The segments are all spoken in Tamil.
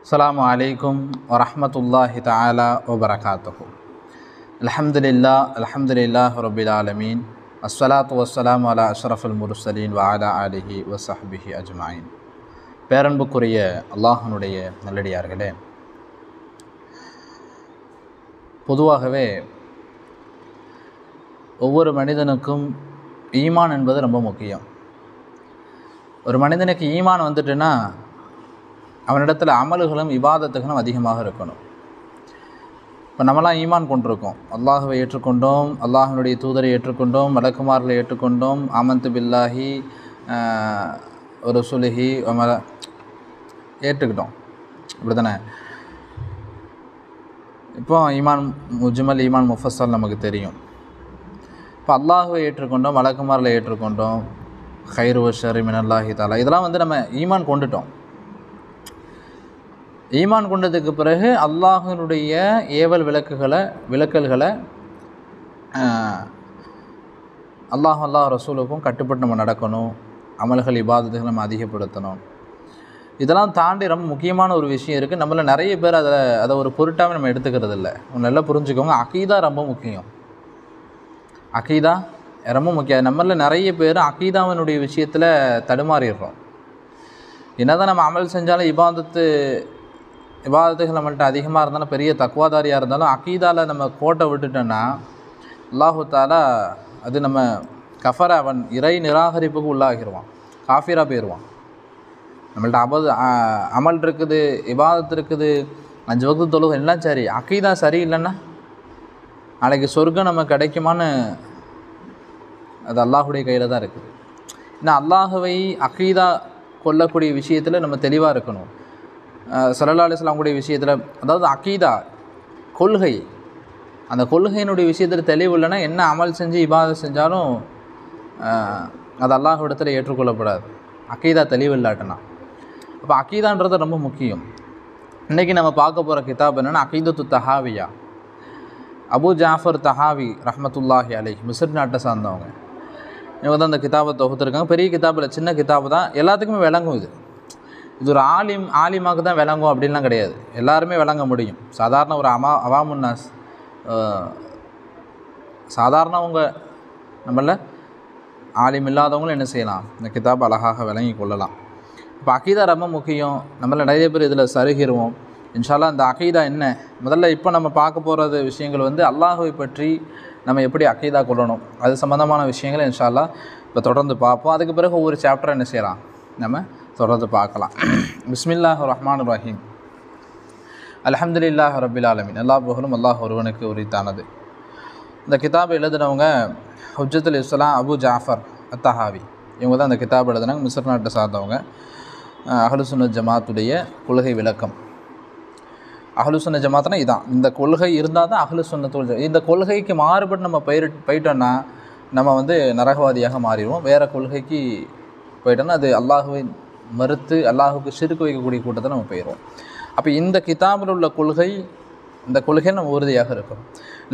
அஸ்ஸலாமு அலைக்கும் வரஹ்மத்துல்லாஹி தஆலா வபரகாத்துஹு. அல்ஹம்துலில்லாஹ் ரப்பில் ஆலமீன். அஸ்ஸலாத்து வஸ்ஸலாமு அலா அஷ்ரஃபில் முர்ஸலீன் வ அலா ஆலிஹி வ ஸஹ்பிஹி அஜ்மஈன். பேரன்புக்குரிய அல்லாஹ்வினுடைய நல்லடியார்களே, பொதுவாகவே ஒவ்வொரு மனிதனுக்கும் ஈமான் என்பது ரொம்ப முக்கியம். ஒரு மனிதனுக்கு ஈமான் வந்துட்டுன்னா அவனிடத்தில் அமல்களும் இபாதத்துகளும் அதிகமாக இருக்கணும். இப்போ நம்மளாம் ஈமான் கொண்டிருக்கோம், அல்லாஹுவை ஏற்றுக்கொண்டோம், அல்லாஹினுடைய தூதரை ஏற்றுக்கொண்டோம், மலக்குமார்களை ஏற்றுக்கொண்டோம், ஆமன்து பில்லாஹி ஒரு சுலுஹி ஏற்றுக்கிட்டோம், அப்படி தானே? இப்போ ஈமான் முஜ்மல், ஈமான் முஃபஸ்ஸல் நமக்கு தெரியும். இப்போ அல்லாஹுவை ஏற்றுக்கொண்டோம், மலக்குமார்களை ஏற்றுக்கொண்டோம், ஹைரு வ ஷர்ரி மினல்லாஹி தஆலா, இதெல்லாம் நம்ம ஈமான் கொண்டுட்டோம். ஈமான் கொண்டதுக்கு பிறகு அல்லாஹினுடைய ஏவல் விளக்கல்களை அல்லாஹ் ரசூலுக்கும் கட்டுப்பட்டு நம்ம நடக்கணும், அமல்கள் இபாதத்துகளை நம்ம அதிகப்படுத்தணும். இதெல்லாம் தாண்டி ரொம்ப முக்கியமான ஒரு விஷயம் இருக்குது. நம்மள நிறைய பேர் அதை ஒரு பொருட்டாகவே நம்ம எடுத்துக்கிறது இல்லை. நல்லா புரிஞ்சுக்கோங்க, அகீதா ரொம்ப முக்கியம். அகீதா ரொம்ப முக்கியம். நம்மள நிறைய பேர் அகீதாவினுடைய விஷயத்தில் தடுமாறிடுறோம். என்னதான் நம்ம அமல் செஞ்சாலும் இபாதத்துகள் நம்மள்கிட்ட அதிகமாக இருந்தாலும், பெரிய தக்வாதாரியாக இருந்தாலும், அகீதாவில் நம்ம கோட்டை விட்டுட்டோன்னா அல்லாஹு தஆலா அது நம்ம அவன் இறை நிராகரிப்புக்கு உள்ளாகிடுவான், காஃபிராக போயிடுவான். நம்மள்ட்ட அமல் இருக்குது, இபாதத்து இருக்குது, 5 வக்து தொழுகை எல்லாம் சரி, அகீதா சரி இல்லைன்னா நாளைக்கு சொர்க்கம் நம்ம கிடைக்குமான்னு அது அல்லாஹுடைய கையில் தான் இருக்குது. ஏன்னா அல்லாஹுவை அகீதா கொள்ளக்கூடிய விஷயத்தில் நம்ம தெளிவாக இருக்கணும். ஸல்லல்லாஹு அலைஹி வஸல்லம் கூடிய விஷயத்தில், அதாவது அகீதா கொள்கை, அந்த கொள்கையினுடைய விஷயத்தில் தெளிவு இல்லைன்னா என்ன அமல் செஞ்சு இபாதத் செஞ்சாலும் அது அல்லாஹ்விடத்தில் ஏற்றுக்கொள்ளப்படாது, அகீதா தெளிவு இல்லாட்டனா. அப்போ அகீதான்றது ரொம்ப முக்கியம். இன்றைக்கி நம்ம பார்க்க போகிற கிதாப் என்னென்னா அகீதத்து தஹாவியா. அபு ஜாஃபர் தஹாவி ரஹ்மத்துல்லாஹி அலைஹி, மிஸ்ர் நாட்டை சார்ந்தவங்க. இவங்க தான் அந்த கிதாபை தொகுத்துருக்காங்க. பெரிய கிதாபில், சின்ன கிதாபு தான், எல்லாத்துக்குமே விளங்கும். இது ஒரு ஆலிமாக்கு தான் விளங்கும் அப்படின்லாம் கிடையாது, எல்லாருமே விளங்க முடியும். சாதாரண ஒரு அவாமுன்னாஸ், சாதாரணவங்க, நம்மள ஆலிம் இல்லாதவங்களும் என்ன செய்யலாம், இந்த கிதாப் அழகாக விளங்கி கொள்ளலாம். இப்போ அகீதா ரொம்ப முக்கியம். நம்மள நிறைய பேர் இதில் சருகிடுவோம். இன்ஷா அல்லாஹ் இந்த அகீதா என்ன, முதல்ல இப்போ நம்ம பார்க்க போகிறது விஷயங்கள் அல்லாஹுவை பற்றி நம்ம எப்படி அகீதா கொள்ளணும், அது சம்மந்தமான விஷயங்களை இன்ஷா அல்லாஹ் இப்போ தொடர்ந்து பார்ப்போம். அதுக்கு பிறகு ஒவ்வொரு சாப்டர் என்ன செய்யலாம், நம்ம தொடர்ந்து பார்க்கலாம். பிஸ்மில்லாஹிர் ரஹ்மானிர் ரஹீம். அல்ஹம்துலில்லாஹி ரப்பில் ஆலமீன். எல்லா புகழும் அல்லாஹ் ஒருவனுக்கு உரித்தானது. இந்த கிதாபை எழுதினவங்க ஹுஜ்ஜத்துல் இஸ்லாம் அபு ஜாஃபர் அத்தஹாவி. இவங்க தான் இந்த கிதாப் எழுதினாங்க, மிஸ்ர் நாட்டை சார்ந்தவங்க. அஹ்லு சுன்னத் ஜமாத்துடைய கொள்கை விளக்கம். அஹ்லு சுன்னத் ஜமாத்னா இதான், இந்த கொள்கை இருந்தால் தான் அஹ்லு சுன்னத்துல் ஜமாத். இந்த கொள்கைக்கு மாறுபட்டு நம்ம போயிட்டோன்னா நம்ம நரகவாதியாக மாறிடுவோம். வேறு கொள்கைக்கு போயிட்டோன்னா அது அல்லாஹுவை மறுத்து அல்லாஹுக்கு ஷிர்க் வைக்கக்கூடிய கூட்டத்தை நம்ம போயிடுவோம். அப்போ இந்த கிதாபில் உள்ள கொள்கை, இந்த கொள்கை நம்ம உறுதியாக இருக்கும்.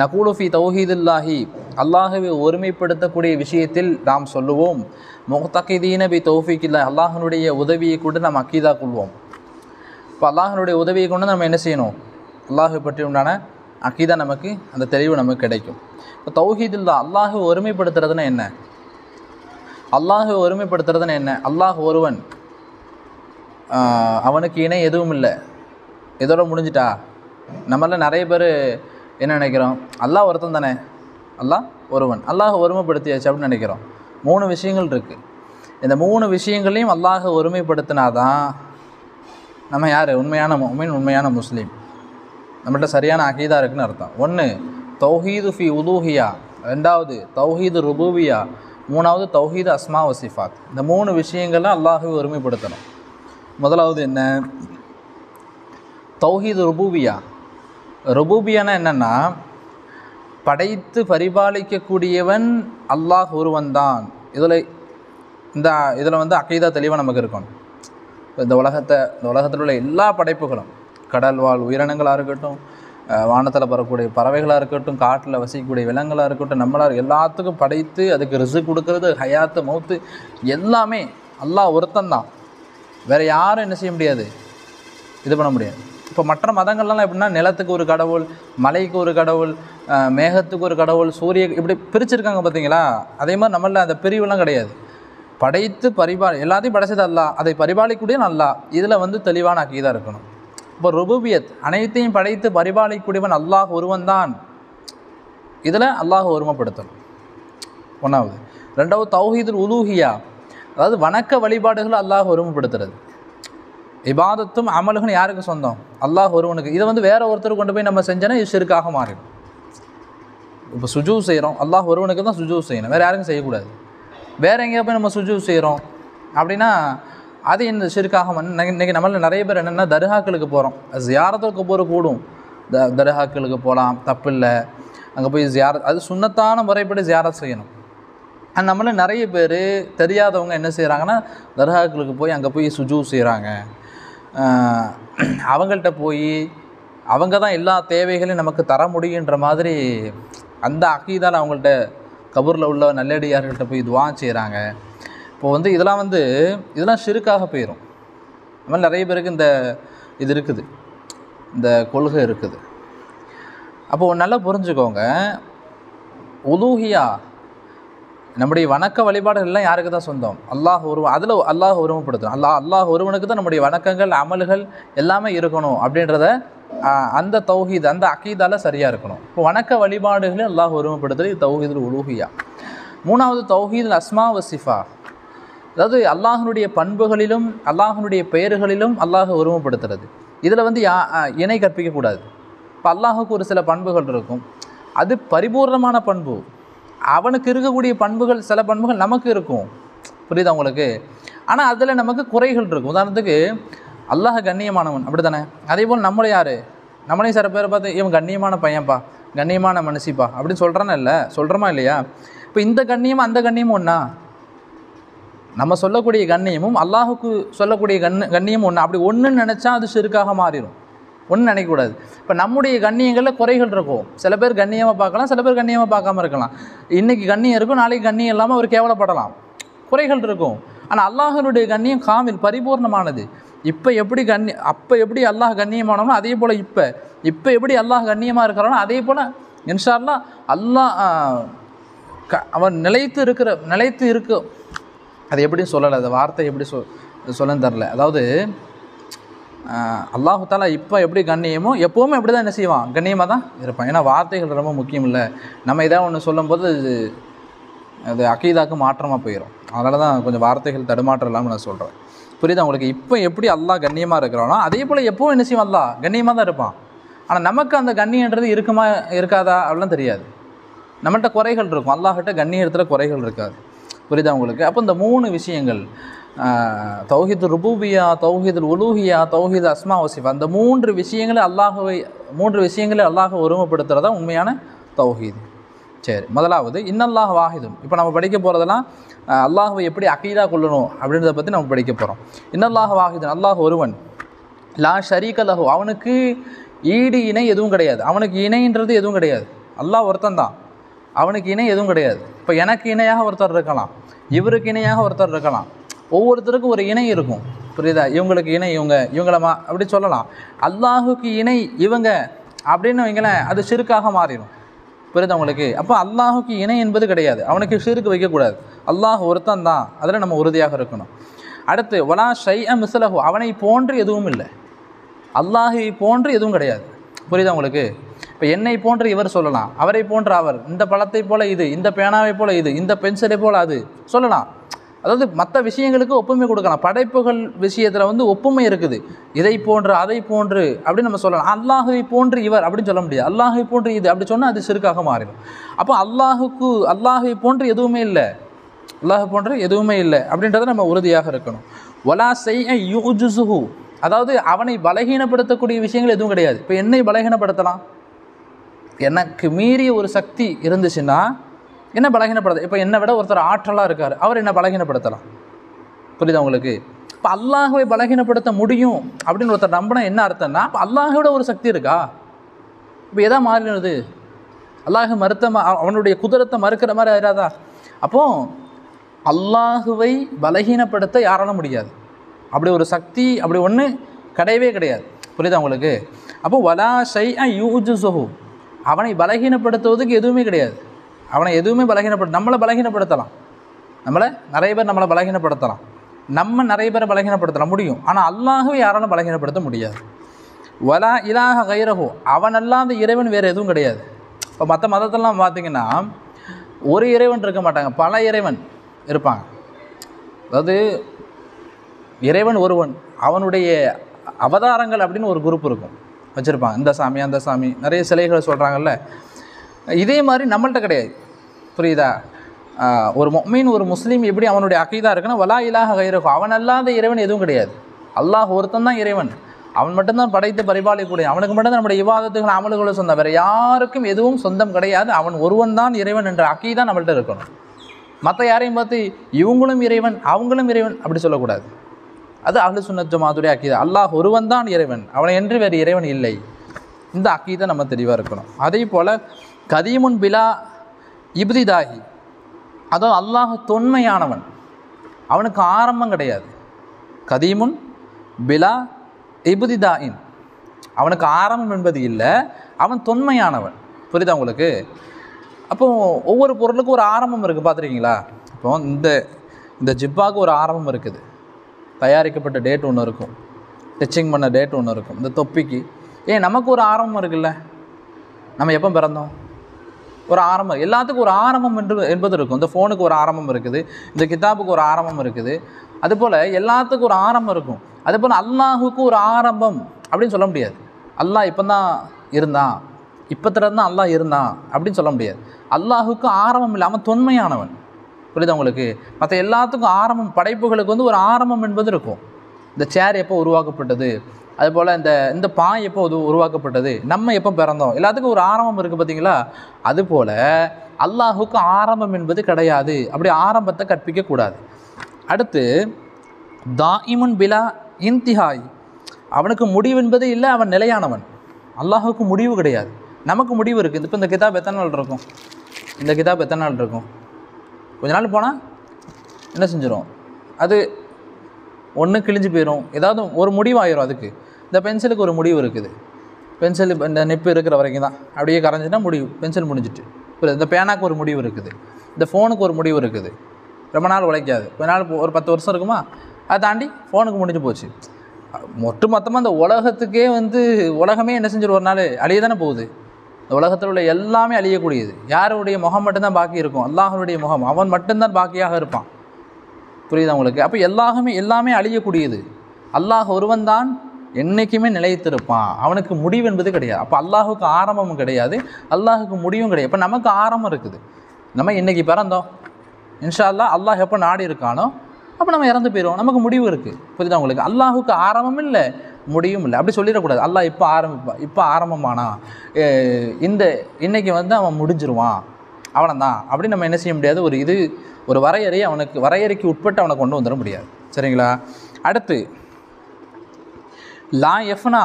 நகூலு ஃபி தௌஹீதுல்லாஹி, அல்லாஹுவை ஒருமைப்படுத்தக்கூடிய விஷயத்தில் நாம் சொல்லுவோம். முக்தகிதீன பி தௌஃபீகில்லாஹ், அல்லாஹனுடைய உதவியை கொண்டு நாம் அக்கீதா கொள்வோம். இப்போ அல்லாஹனுடைய உதவியை கொண்டு நம்ம என்ன செய்யணும், அல்லாஹை பற்றி உண்டான அக்கீதா நமக்கு, அந்த தெளிவு நமக்கு கிடைக்கும். இப்போ தௌஹீதுல்லா, அல்லாஹை ஒருமைப்படுத்துறதுன்னா என்ன, அல்லாஹை ஒருமைப்படுத்துறதுன்னு என்ன, அல்லாஹ் ஒருவன், அவனுக்கு இணை எதுவும் இல்லை, இதோட முடிஞ்சிட்டா. நம்மள நிறைய பேர் என்ன நினைக்கிறோம், அல்லாஹ் ஒருத்தன் தானே, அல்லாஹ் ஒருவன், அல்லாஹ் ஒருமைப்படுத்தியாச்சு அப்படின்னு நினைக்கிறோம். 3 விஷயங்கள் இருக்குது. இந்த 3 விஷயங்களையும் அல்லாஹ் ஒருமைப்படுத்தினாதான் நம்ம யார், உண்மையான முஃமின், உண்மையான முஸ்லீம், நம்மள்ட்ட சரியான அகீதா இருக்குன்னு அர்த்தம். 1 தௌஹீது ஃபி உலூஹியா, 2வது தௌஹீது ருபூபியா, 3வது தௌஹீது அஸ்மா வ சிஃபாத். இந்த 3 விஷயங்கள்லாம் அல்லாஹுவை ஒருமைப்படுத்தணும். முதலாவது என்ன, தௌஹீது ருபூபியா. ருபூபியானா என்னென்னா, படைத்து பரிபாலிக்கக்கூடியவன் அல்லாஹ் ஒருவன் தான். இதில் அகீதா தெளிவாக நமக்கு இருக்கணும். இந்த உலகத்தில் உள்ள எல்லா படைப்புகளும், கடல் வாழ் உயிரினங்களாக இருக்கட்டும், வானத்தில் பறக்கக்கூடிய பறவைகளாக இருக்கட்டும், காட்டில் வசிக்கக்கூடிய விலங்குகளாக இருக்கட்டும், நம்மளால் எல்லாத்துக்கும் படைத்து அதுக்கு ரிஸ்க் கொடுக்கறது, ஹயாத்து மௌத்து எல்லாமே அல்லாஹ் ஒருத்தந்தான். வேறு யாரும் என்ன செய்ய முடியாது, இது பண்ண முடியாது. இப்போ மற்ற மதங்கள்லாம் எப்படின்னா நிலத்துக்கு ஒரு கடவுள், மலைக்கு ஒரு கடவுள், மேகத்துக்கு ஒரு கடவுள், சூரிய இப்படி பிரிச்சிருக்காங்க பார்த்தீங்களா? அதே மாதிரி நம்மள அந்த பிரிவுலாம் கிடையாது. படைத்து எல்லாத்தையும் படைச்சது அல்லாஹ், அதை பரிபாலிக்கூடிய அல்லாஹ். இதில் வந்து தெளிவான அக்கீதா இருக்கணும். இப்போ ருபூபியத், அனைத்தையும் படைத்து பரிபாலிக்கூடியவன் அல்லாஹ் ஒருவன் தான். இதில் அல்லாஹ் ஒருமைப்படுத்தணும், ஒன்றாவது. ரெண்டாவது தௌஹீதுல் உலூஹியா, அதாவது வணக்க வழிபாடுகள் அல்லாஹ் ஒருமைப்படுத்துறது. இபாதத்தும் அமல்களும் யாருக்கு சொந்தம்? அல்லாஹ் ஒருவனுக்கு. இதை வந்து வேற ஒருத்தருக்கு கொண்டு போய் நம்ம செஞ்சோன்னா இது ஷிர்காக மாறிடும். இப்போ சுஜூ செய்கிறோம், அல்லாஹ் ஒருவனுக்கு தான் சுஜூ செய்யணும், வேறு யாருக்கும் செய்யக்கூடாது. வேறு எங்கேயா போய் நம்ம சுஜூ செய்கிறோம் அப்படின்னா அது இந்த ஷிர்காக. இன்றைக்கி நம்மள நிறைய பேர் என்னென்னா தர்காக்களுக்கு போகிறோம், ஜியாரத்துக்கு போகிற கூடும். தர்காக்களுக்கு போகலாம், தப்பில்லை. அங்கே போய் அது சுன்னத்தான முறைப்படி ஜியாரத் செய்யணும். நம்மள நிறைய பேர் தெரியாதவங்க என்ன செய்கிறாங்கன்னா தர்காக்களுக்கு போய் அங்கே போய் சுஜூ செய்கிறாங்க. அவங்கள்ட்ட போய் அவங்க தான் எல்லா தேவைகளையும் நமக்கு தர முடியுன்ற மாதிரி அந்த அக்கீதால் அவங்கள்ட்ட கபூரில் உள்ள நல்லடியார்கள்ட்ட போய் துவா செய்கிறாங்க. இப்போது வந்து இதெல்லாம் ஷிர்காக போயிடும். அது மாதிரி நிறைய பேருக்கு இது இருக்குது, இந்த கொள்கை இருக்குது. அப்போது நல்லா புரிஞ்சுக்கோங்க, உலூஹியா நம்முடைய வணக்க வழிபாடுகள்லாம் யாருக்கு தான் சொந்தம்? அல்லாஹ் ஒருவன். அதில் அல்லாஹ் ஒருமைப்படுத்தணும். அல்லாஹ் ஒருவனுக்கு தான் நம்முடைய வணக்கங்கள் அமல்கள் எல்லாமே இருக்கணும் அப்படின்றத அந்த தௌஹீத் அந்த அக்கீதால சரியாக இருக்கணும். இப்போ வணக்க வழிபாடுகளை அல்லாஹ் ஒருமைப்படுத்துறது தௌஹீதுல் உலூஹியா. மூணாவது தௌஹீதுல் அஸ்மா வ சிஃபா, அதாவது அல்லாஹனுடைய பண்புகளிலும் அல்லாஹனுடைய பெயர்களிலும் அல்லாஹ் ஒருமைப்படுத்துறது. இதில் வந்து இணை கற்பிக்கக்கூடாது. இப்போ அல்லாஹுக்கு ஒரு சில பண்புகள் இருக்கும், அது பரிபூர்ணமான பண்பு. அவனுக்கு இருக்கக்கூடிய பண்புகள், சில பண்புகள் நமக்கு இருக்கும், புரியுதா உங்களுக்கு? ஆனால் அதில் நமக்கு குறைகள் இருக்கும். உதாரணத்துக்கு அல்லாஹ் கண்ணியமானவன், அப்படி தானே? அதே போல் நம்மளே நம்மளையும் சில பேரை பார்த்து இவன் கண்ணியமான பையன்ப்பா, கண்ணியமான மனுஷிப்பா அப்படின்னு சொல்கிறானே, இல்லை சொல்கிறோமா இல்லையா? இப்போ இந்த கண்ணியமும் அந்த கண்ணியமும் ஒன்றா? நம்ம சொல்லக்கூடிய கண்ணியமும் அல்லாஹுக்கு சொல்லக்கூடிய கண்ணியமும் ஒன்றா? அப்படி ஒன்றுன்னு நினச்சா அது ஷிர்காக மாறிடும். ஒன்று நினைக்கக்கூடாது. இப்போ நம்முடைய கண்ணியங்களில் குறைகள் இருக்கும். சில பேர் கண்ணியமாக பார்க்கலாம், சில பேர் கண்ணியமாக பார்க்காம இருக்கலாம். இன்றைக்கி கண்ணியம் இருக்கும், நாளைக்கு கண்ணியம் இல்லாமல் அவர் கேவலப்படலாம். குறைகள் இருக்கும். ஆனால் அல்லாஹனுடைய கண்ணியம் காமில், பரிபூர்ணமானது. அப்போ எப்படி அல்லாஹ் கண்ணியமானவனோ அதே போல் இப்போ எப்படி அல்லாஹ் கண்ணியமாக இருக்கிறானோ அதே போல் இன்ஷா அல்லாஹ் அல்லாஹ் அவன் நிலைத்து இருக்க. அது எப்படி சொல்லலை, அந்த வார்த்தை எப்படி சொல்லன்னு தெரில. அதாவது அல்லாஹு தாலா இப்போ எப்படி கண்ணியமோ எப்போவுமே எப்படி தான் என்ன செய்வான், கண்ணியமாக தான் இருப்பான். ஏன்னா வார்த்தைகள் ரொம்ப முக்கியம் இல்லை. நம்ம எதாவது ஒன்று சொல்லும்போது அது அக்கீதாக்கு மாற்றமாக போயிடும். அதனால தான் கொஞ்சம் வார்த்தைகள் தடுமாற்றம் இல்லாமல் நான் சொல்கிறேன். புரியுதா உங்களுக்கு? இப்போ எப்படி அல்லாஹ் கண்ணியமாக இருக்கிறானோ அதே போல் எப்போவும் என்ன செய்வான், அல்லாஹ் கண்ணியமாக தான் இருப்பான். ஆனால் நமக்கு அந்த கண்ணியன்றது இருக்குமா இருக்காதா அப்படிலாம் தெரியாது. நம்மள்கிட்ட குறைகள் இருக்கும், அல்லாஹ்கிட்ட கண்ணியத்தில் குறைகள் இருக்காது. புரியுதா உங்களுக்கு? அப்போ இந்த 3 விஷயங்கள், தௌஹீது ருபூபியா, தௌஹீதுல் உலூஹியா, தௌஹீது அஸ்மா வ சிஃபா, அந்த 3 விஷயங்களை அல்லாஹ் ஒருமைப்படுத்துறதா உண்மையான தௌஹீது. சரி, முதலாவது இன்னல்லாஹ் வாஹிதுன். இப்போ நம்ம படிக்க போகிறதெல்லாம் அல்லாஹ்வை எப்படி அக்கீதா கொள்ளணும் அப்படின்றத பற்றி நம்ம படிக்க போகிறோம். இன்னல்லாஹ் வாஹிதுன், அல்லாஹ் ஒருவன். லா ஷரீக லஹு, அவனுக்கு ஈடு இணை எதுவும் கிடையாது. அவனுக்கு இணைன்றது எதுவும் கிடையாது. அல்லாஹ் ஒருத்தன் தான், அவனுக்கு இணை எதுவும் கிடையாது. இப்போ எனக்கு இணையாக ஒருத்தர் இருக்கலாம், இவருக்கு இணையாக ஒருத்தர் இருக்கலாம். ஒவ்வொருத்தருக்கும் ஒரு இணை இருக்கும், புரியுதா? இவங்களுக்கு இணை இவங்களமா அப்படி சொல்லலாம். அல்லாஹுக்கு இணை இவங்க அப்படின்னு வைங்களேன், அது ஷிர்காக மாறிடும். புரியுதா உங்களுக்கு? அப்போ அல்லாஹுக்கு இணை என்பது கிடையாது, அவனுக்கு ஷிர்க் வைக்கக்கூடாது. அல்லாஹ் ஒருத்தன் தான், அதில் நம்ம உறுதியாக இருக்கணும். அடுத்து வலா ஷைஅ மிஸ்லஹு, அவனை போன்று எதுவும் இல்லை. அல்லாஹை போன்று எதுவும் கிடையாது. புரியுதா உங்களுக்கு? இப்போ என்னை போன்று இவர் சொல்லலாம், அவரை போன்று அவர், இந்த பழத்தை போல் இது, இந்த பேனாவை போல் இது, இந்த பென்சிலை போல் அது சொல்லலாம். அதாவது மற்ற விஷயங்களுக்கு ஒப்புமை கொடுக்கலாம். படைப்புகள் விஷயத்தில் வந்து ஒப்புமை இருக்குது, இதை போன்று அதை போன்று அப்படின்னு நம்ம சொல்லலாம். அல்லாஹை போன்று இவர் அப்படின்னு சொல்ல முடியாது. அல்லாஹை போன்று இது அப்படி சொன்னால் அது ஷிர்காக மாறிடும். அப்போ அல்லாஹை போன்று எதுவுமே இல்லை, அல்லாஹ் போன்று எதுவுமே இல்லை அப்படின்றத நம்ம உறுதியாக இருக்கணும். வலா ஷைஅ யுஜ்ஸுஹு, அதாவது அவனை பலகீனப்படுத்தக்கூடிய விஷயங்கள் எதுவும் கிடையாது. இப்போ என்னை பலகீனப்படுத்தலாம், எனக்கு மீறிய ஒரு சக்தி இருந்துச்சுன்னா என்ன பலகீனப்படுத்த. இப்போ என்னை விட ஒருத்தர் ஆற்றலாக இருக்கார், அவர் என்ன பலகீனப்படுத்தலாம். புரியுதா உங்களுக்கு? இப்போ அல்லாஹ்வை பலகீனப்படுத்த முடியும் அப்படின்னு ஒருத்தர் நம்பினா என்ன அர்த்தம்னா, இப்போ அல்லாஹோட ஒரு சக்தி இருக்கா? இப்போ எதா மாறினது? அல்லாஹ் அவனுடைய குதிரத்தை மறுக்கிற மாதிரி ஆயிராதா? அப்போது அல்லாஹுவை பலகீனப்படுத்த யாராலும் முடியாது. அப்படி ஒரு சக்தி அப்படி ஒன்று கிடையவே கிடையாது. புரியுதா உங்களுக்கு? அப்போ வலா ஷைஅ யூஜுஸுஹு, அவனை பலகீனப்படுத்துவதுக்கு எதுவுமே கிடையாது. அவனை எதுவுமே நம்மளை பலகீனப்படுத்தலாம், நிறைய பேர் நம்மளை பலகீனப்படுத்தலாம், நம்ம நிறைய பேரை பலகீனப்படுத்தலாம் முடியும். ஆனால் அல்லாஹ்வை யாராலும் பலகீனப்படுத்த முடியாது. வலா இலாஹ கைரஹு, அவன் அல்லாத இறைவன் வேறு எதுவும் கிடையாது. இப்போ மற்ற மதத்தெல்லாம் பார்த்திங்கன்னா ஒரு இறைவன் இருக்க மாட்டாங்க, பல இறைவன் இருப்பாங்க. அதாவது இறைவன் ஒருவன், அவனுடைய அவதாரங்கள் அப்படின்னு ஒரு குரூப் இருக்கும், வச்சுருப்பாங்க. இந்த சாமி அந்த சாமி நிறைய சிலைகளை சொல்கிறாங்கல்ல. இதே மாதிரி நம்மள்கிட்ட கிடையாது. புரியுதா? ஒரு முஃமின் ஒரு முஸ்லீம் எப்படி அவனுடைய அகீதா இருக்குன்னா வலா இலாஹ கைரஹு, அவன் அல்லாத இறைவன் எதுவும் கிடையாது. அல்லாஹ் ஒருத்தன் தான் இறைவன், அவன் மட்டும்தான் படைத்து பரிபாலிக்கக்கூடிய, அவனுக்கு மட்டும்தான் நம்முடைய இபாதத்துகள் அமல்களும் சொந்தம், வேறு யாருக்கும் எதுவும் சொந்தம் கிடையாது. அவன் ஒருவன் தான் இறைவன் என்ற அகீதா நம்மள்கிட்ட இருக்கணும். மற்ற யாரையும் பார்த்து இவங்களும் இறைவன் அவங்களும் இறைவன் அப்படி சொல்லக்கூடாது. அது அஹ்லு சுன்னத் ஜமாத்துடைய அகீதா. அல்லாஹ் ஒருவன் தான் இறைவன், அவனை என்று வேறு இறைவன் இல்லை. இந்த அகீதா நம்ம தெளிவாக இருக்கணும். அதே போல் கதீமுன் பிலா இப்திதாஹி, அதாவது அல்லாஹ் தொன்மையானவன், அவனுக்கு ஆரம்பம் கிடையாது. கதீமுன் பிலா இப்திதாயின், அவனுக்கு ஆரம்பம் என்பது இல்லை, அவன் தொன்மையானவன். புரியுதா உங்களுக்கு? அப்போது ஒவ்வொரு பொருளுக்கும் ஒரு ஆரம்பம் இருக்குது, பார்த்துருக்கீங்களா? இப்போ இந்த ஜிப்பாவுக்கு ஒரு ஆரம்பம் இருக்குது, தயாரிக்கப்பட்ட டேட் ஒன்று இருக்கும், ஸ்டிச்சிங் பண்ண டேட் ஒன்று இருக்கும். இந்த தொப்பிக்கு நமக்கு ஒரு ஆரம்பம் இருக்குல்ல, நம்ம எப்போ பிறந்தோம், ஒரு ஆரம்பம், எல்லாத்துக்கும் ஒரு ஆரம்பம் என்பது இருக்கும். இந்த ஃபோனுக்கு ஒரு ஆரம்பம் இருக்குது, இந்த கிதாபுக்கு ஒரு ஆரம்பம் இருக்குது. அதுபோல் எல்லாத்துக்கும் ஒரு ஆரம்பம் இருக்கும். அதுபோல் அல்லாஹுக்கு ஒரு ஆரம்பம் அப்படின்னு சொல்ல முடியாது. அல்லாஹ் இப்போ தான் இருந்தான், இப்போத்துலேருந்து தான் அல்லாஹ் இருந்தான் அப்படின்னு சொல்ல முடியாது. அல்லாஹுக்கு ஆரம்பம் இல்லாமல் தொன்மையானவன். புரியுதா உங்களுக்கு? மற்ற எல்லாத்துக்கும் ஆரம்பம், படைப்புகளுக்கு ஒரு ஆரம்பம் என்பது இருக்கும். இந்த சேர் எப்போ உருவாக்கப்பட்டது, அதுபோல் இந்த பாய் எப்போ உருவாக்கப்பட்டது, நம்ம எப்போ பிறந்தோம், எல்லாத்துக்கும் ஒரு ஆரம்பம் இருக்குது, பார்த்தீங்களா? அதுபோல் அல்லாஹுக்கு ஆரம்பம் என்பது கிடையாது. அப்படி ஆரம்பத்தை கற்பிக்கக்கூடாது. அடுத்து தாயிமுன் பிலா இன்திஹாய், அவனுக்கு முடிவு என்பது இல்லை, அவன் நிலையானவன். அல்லாஹுக்கு முடிவு கிடையாது, நமக்கு முடிவு இருக்குது. இப்போ இந்த கிதாப் எத்தனை நாள் இருக்கும், இந்த கிதாப் எத்தனை நாள் இருக்கும், கொஞ்ச நாள் போனால் என்ன செஞ்சிடும், அது ஒன்று கிழிஞ்சு போயிடும், ஏதாவது ஒரு முடிவாயிரும். அதுக்கு இந்த பென்சிலுக்கு ஒரு முடிவு இருக்குது. பென்சில் இந்த நெப்பு இருக்கிற வரைக்கும் தான், அப்படியே கரைஞ்சினா முடிவு, பென்சில் முடிஞ்சிட்டு. இந்த பேனாக்கு ஒரு முடிவு இருக்குது, இந்த ஃபோனுக்கு ஒரு முடிவு இருக்குது, ரொம்ப நாள் உழைக்காது, கொஞ்ச நாள் ஒரு 10 வருஷம் இருக்குமா, அதை தாண்டி ஃபோனுக்கு முடிஞ்சு போச்சு. மொத்தமாக இந்த உலகத்துக்கே உலகமே என்ன செஞ்சிடும், ஒரு நாள் அழிய தானே போகுது. இந்த உலகத்தில் உள்ள எல்லாமே அழியக்கூடியது. யாருடைய முகம் மட்டும்தான் பாக்கி இருக்கும், அல்லாஹனுடைய முகம், அவன் மட்டும்தான் பாக்கியாக இருப்பான். புரியுதா உங்களுக்கு? அப்போ எல்லாமே அழியக்கூடியது. அல்லாஹ் ஒருவன் தான் என்றைக்குமே நிலைத்திருப்பான், அவனுக்கு முடிவு என்பது கிடையாது. அப்போ அல்லாஹுக்கு ஆரம்பமும் கிடையாது, அல்லாஹுக்கு முடிவும் கிடையாது. இப்போ நமக்கு ஆரம்பம் இருக்குது, நம்ம இன்றைக்கி பிறந்தோம், இன்ஷா அல்லாஹ் அல்லாஹ் எப்போ நாடி இருக்கானோ அப்போ நம்ம இறந்து போயிடுவோம், நமக்கு முடிவு இருக்குது. புரியுதா உங்களுக்கு? அல்லாஹுக்கு ஆரம்பமும் இல்லை முடியும் இல்லை, அப்படி சொல்லிடக்கூடாது. அல்லாஹ் இப்போ ஆரம்பமானா இன்னைக்கு அவன் முடிஞ்சிருவான், அவனந்தான் அப்படின்னு நம்ம என்ன செய்ய முடியாது. ஒரு வரையறைக்கு உட்பட்டு அவனை கொண்டு வந்துட முடியாது. சரிங்களா? அடுத்து லா எஃப்னா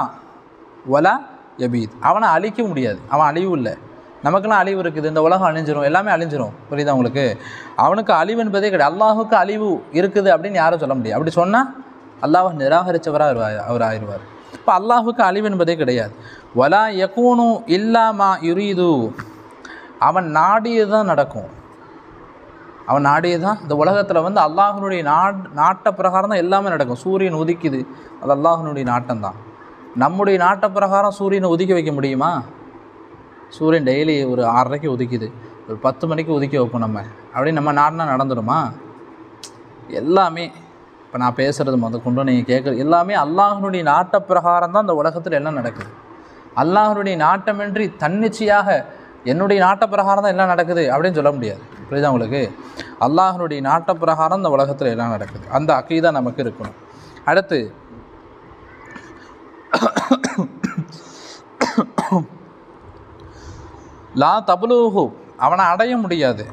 வலா யபீத், அவனை அழிக்க முடியாது, அவன் அழிவு இல்லை. நமக்கெல்லாம் அழிவு இருக்குது, இந்த உலகம் அழிஞ்சிரும், எல்லாமே அழிஞ்சிரும். புரியுதா உங்களுக்கு? அவனுக்கு அழிவு என்பதே கிடையாது. அல்லாஹுக்கு அழிவு இருக்குது அப்படின்னு யாரும் சொல்ல முடியாது. அப்படி சொன்னால் அல்லாஹ் நிராகரித்தவராக அவர் ஆயிடுவார். இப்போ அல்லாஹுக்கு அழிவு என்பதே கிடையாது. வலா யகூனு இல்லாமா யுரீது, அவன் நாடியது தான் நடக்கும். அவன் நாடியது தான் இந்த உலகத்தில் அல்லாஹனுடைய நாட்ட பிரகாரம் தான் எல்லாமே நடக்கும். சூரியன் உதிக்குது, அது அல்லாஹனுடைய நாட்டம்தான். நம்முடைய நாட்ட பிரகாரம் சூரியனை உதிக்க வைக்க முடியுமா? சூரியன் டெய்லி ஒரு 6:30க்கு உதிக்குது, ஒரு 10 மணிக்கு உதிக்க வைப்போம் நம்ம, அப்படின்னு நம்ம நாடுனா நடந்துடுமா? எல்லாமே இப்போ நான் பேசுகிறது கொண்டு நீங்கள் கேட்குறது எல்லாமே அல்லாஹனுடைய நாட்ட பிரகாரம் தான் இந்த உலகத்தில் எல்லாம் நடக்குது. அல்லாஹனுடைய நாட்டமின்றி தன்னிச்சையாக என்னுடைய நாட்ட பிரகாரம் தான் எல்லாம் நடக்குது அப்படின்னு சொல்ல முடியாது. புரியுதா உங்களுக்கு? அல்லாஹனுடைய நாட்ட பிரகாரம் இந்த உலகத்தில் எல்லாம் நடக்குது. அந்த அக்கீதா நமக்கு இருக்கணும். அடுத்து லா தபுலுஹு, அவனை அடைய முடியாது.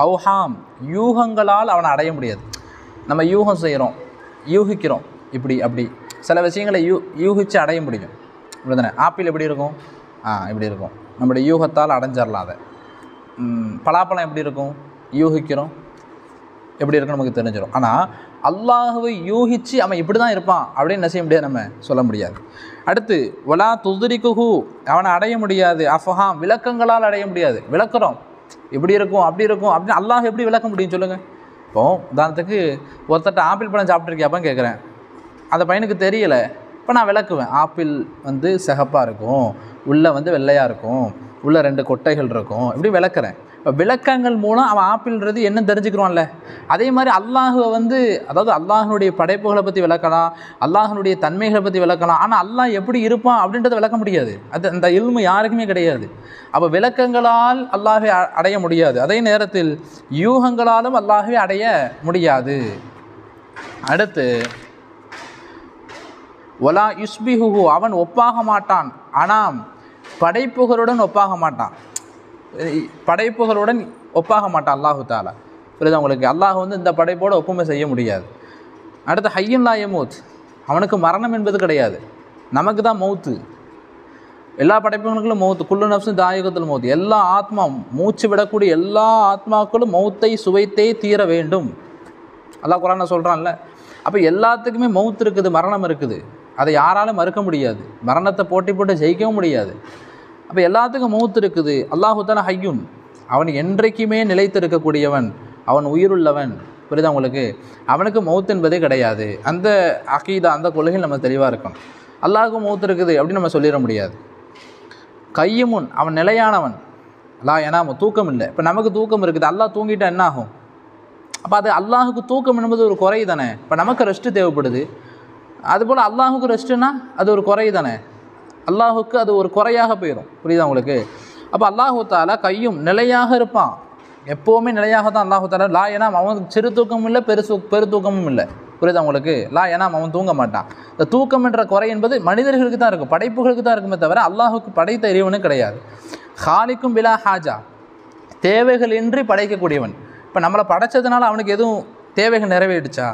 அவுஹாம், யூகங்களால் அவனை அடைய முடியாது. நம்ம யூகம் செய்கிறோம், யூகிக்கிறோம், இப்படி அப்படி சில விஷயங்களை யூகித்து அடைய முடியும். இப்படி தானே? ஆப்பிள் எப்படி இருக்கும்? இப்படி இருக்கும், நம்முடைய யூகத்தால் அடைஞ்சிடலாம். அதை பலாப்பழம் எப்படி இருக்கும்? யூகிக்கிறோம், எப்படி இருக்குன்னு நமக்கு தெரிஞ்சிடும். ஆனால் அல்லாஹுவை யூகிச்சு அவன் இப்படி தான் இருப்பான் அப்படின்னு என்ன செய்ய முடியாது, நம்ம சொல்ல முடியாது. அடுத்து வலா துதுரிக்குஹு, அவனை அடைய முடியாது. அஃபஹாம், விளக்கங்களால் அடைய முடியாது. விளக்குறோம் இப்படி இருக்கும் அப்படி இருக்கும் அப்படின்னு அல்லாஹ் எப்படி விளக்க முடியும் சொல்லுங்கள்? இப்போ உதாரணத்துக்கு ஒருத்தட்ட ஆப்பிள் பழம் சாப்பிட்ருக்கியாப்பான்னு கேட்குறேன். அந்த பையனுக்கு தெரியலை. இப்போ நான் விளக்குவேன், ஆப்பிள் சிகப்பாக இருக்கும், உள்ளே வெள்ளையாக இருக்கும், உள்ளே 2 கொட்டைகள் இருக்கும், இப்படி விளக்குறேன். இப்போ விளக்கங்கள் மூலம் அவன் ஆப்பிள்ன்றது என்ன தெரிஞ்சுக்கிறான்ல. அதே மாதிரி அல்லாஹுவை அதாவது அல்லாஹனுடைய படைப்புகளை பற்றி விளக்கலாம், அல்லாஹனுடைய தன்மைகளை பற்றி விளக்கலாம். ஆனால் அல்லாஹ் எப்படி இருப்பான் அப்படின்றத விளக்க முடியாது. அந்த இல்மு யாருக்குமே கிடையாது. அப்போ விளக்கங்களால் அல்லாஹை அடைய முடியாது. அதே நேரத்தில் யூகங்களாலும் அல்லாஹை அடைய முடியாது. அடுத்து ஒலா யுஸ்பிஹு, அவன் ஒப்பாக மாட்டான். ஆனால் படைப்புகளுடன் ஒப்பாக மாட்டான். படைப்புகளுடன் ஒப்பாக மாட்டான் அல்லாஹு தாலா. புரியுதா உங்களுக்கு? அல்லாஹ் இந்த படைப்போடு ஒப்புமை செய்ய முடியாது. அடுத்து ஹய்யுன் லா யமூத், அவனுக்கு மரணம் என்பது கிடையாது. நமக்கு தான் மௌத்து. எல்லா படைப்புகளுக்கும் மௌத்து. குல்லு நஃப்ஸின் தாயிகத்துல் மௌத், எல்லா ஆத்மா மூச்சு விடக்கூடிய எல்லா ஆத்மாக்களும் மௌத்தை சுவைத்தே தீர வேண்டும். அல்லாஹ் குர்ஆன்ல சொல்கிறான்ல. அப்போ எல்லாத்துக்குமே மௌத் இருக்குது, மரணம் இருக்குது. அதை யாராலும் மறுக்க முடியாது. மரணத்தை போட்டி போட்டு ஜெயிக்கவும் முடியாது. அப்போ எல்லாத்துக்கும் மௌத் இருக்குது. அல்லாஹு தஆலா ஹய்யுன், அவன் என்றைக்குமே நிலைத்திருக்கக்கூடியவன், அவன் உயிருள்ளவன். புரியுதா உங்களுக்கு? அவனுக்கு மௌத் என்பதே கிடையாது. அந்த அகீதா, அந்த கொள்கையில் நம்ம தெளிவாக இருக்கணும். அல்லாஹுக்கு மௌத் இருக்குது அப்படின்னு நம்ம சொல்லிட முடியாது. கையுமுன், அவன் நிலையானவன். ஏன்னா தூக்கம் இல்லை. இப்போ நமக்கு தூக்கம் இருக்குது, அல்லாஹ் தூங்கிட்டா என்ன ஆகும்? அப்போ அது அல்லாஹுக்கு தூக்கம் என்பது ஒரு குறை தானே. இப்போ நமக்கு ரெஸ்ட்டு தேவைப்படுது, அதுபோல் அல்லாஹுக்கு ரெஸ்ட்டுன்னா அது ஒரு குறை தானே. அல்லாஹுக்கு அது ஒரு குறையாக போயிடும். புரியுதா உங்களுக்கு? அப்போ அல்லாஹு தாலா கையும் நிலையாக இருப்பான், எப்போவுமே நிலையாக தான் அல்லாஹு தாலா. ஏன்னா அவனுக்கு சிறு தூக்கமும் இல்லை, பெரு தூக்கமும் இல்லை. புரியுதா உங்களுக்கு? ஏன்னா அவன் தூங்க மாட்டான். இந்த தூக்கம் என்ற குறை என்பது மனிதர்களுக்கு தான் இருக்கும், படைப்புகளுக்கு தான் இருக்குமே தவிர அல்லாஹுக்கு படைத்த இறைவனும் கிடையாது. ஹாலிக்கும் பிலா ஹாஜா, தேவைகள் இன்றி படைக்கக்கூடியவன். இப்போ நம்மளை படைச்சதுனால அவனுக்கு எதுவும் தேவைகள் நிறைவேறிடுச்சா?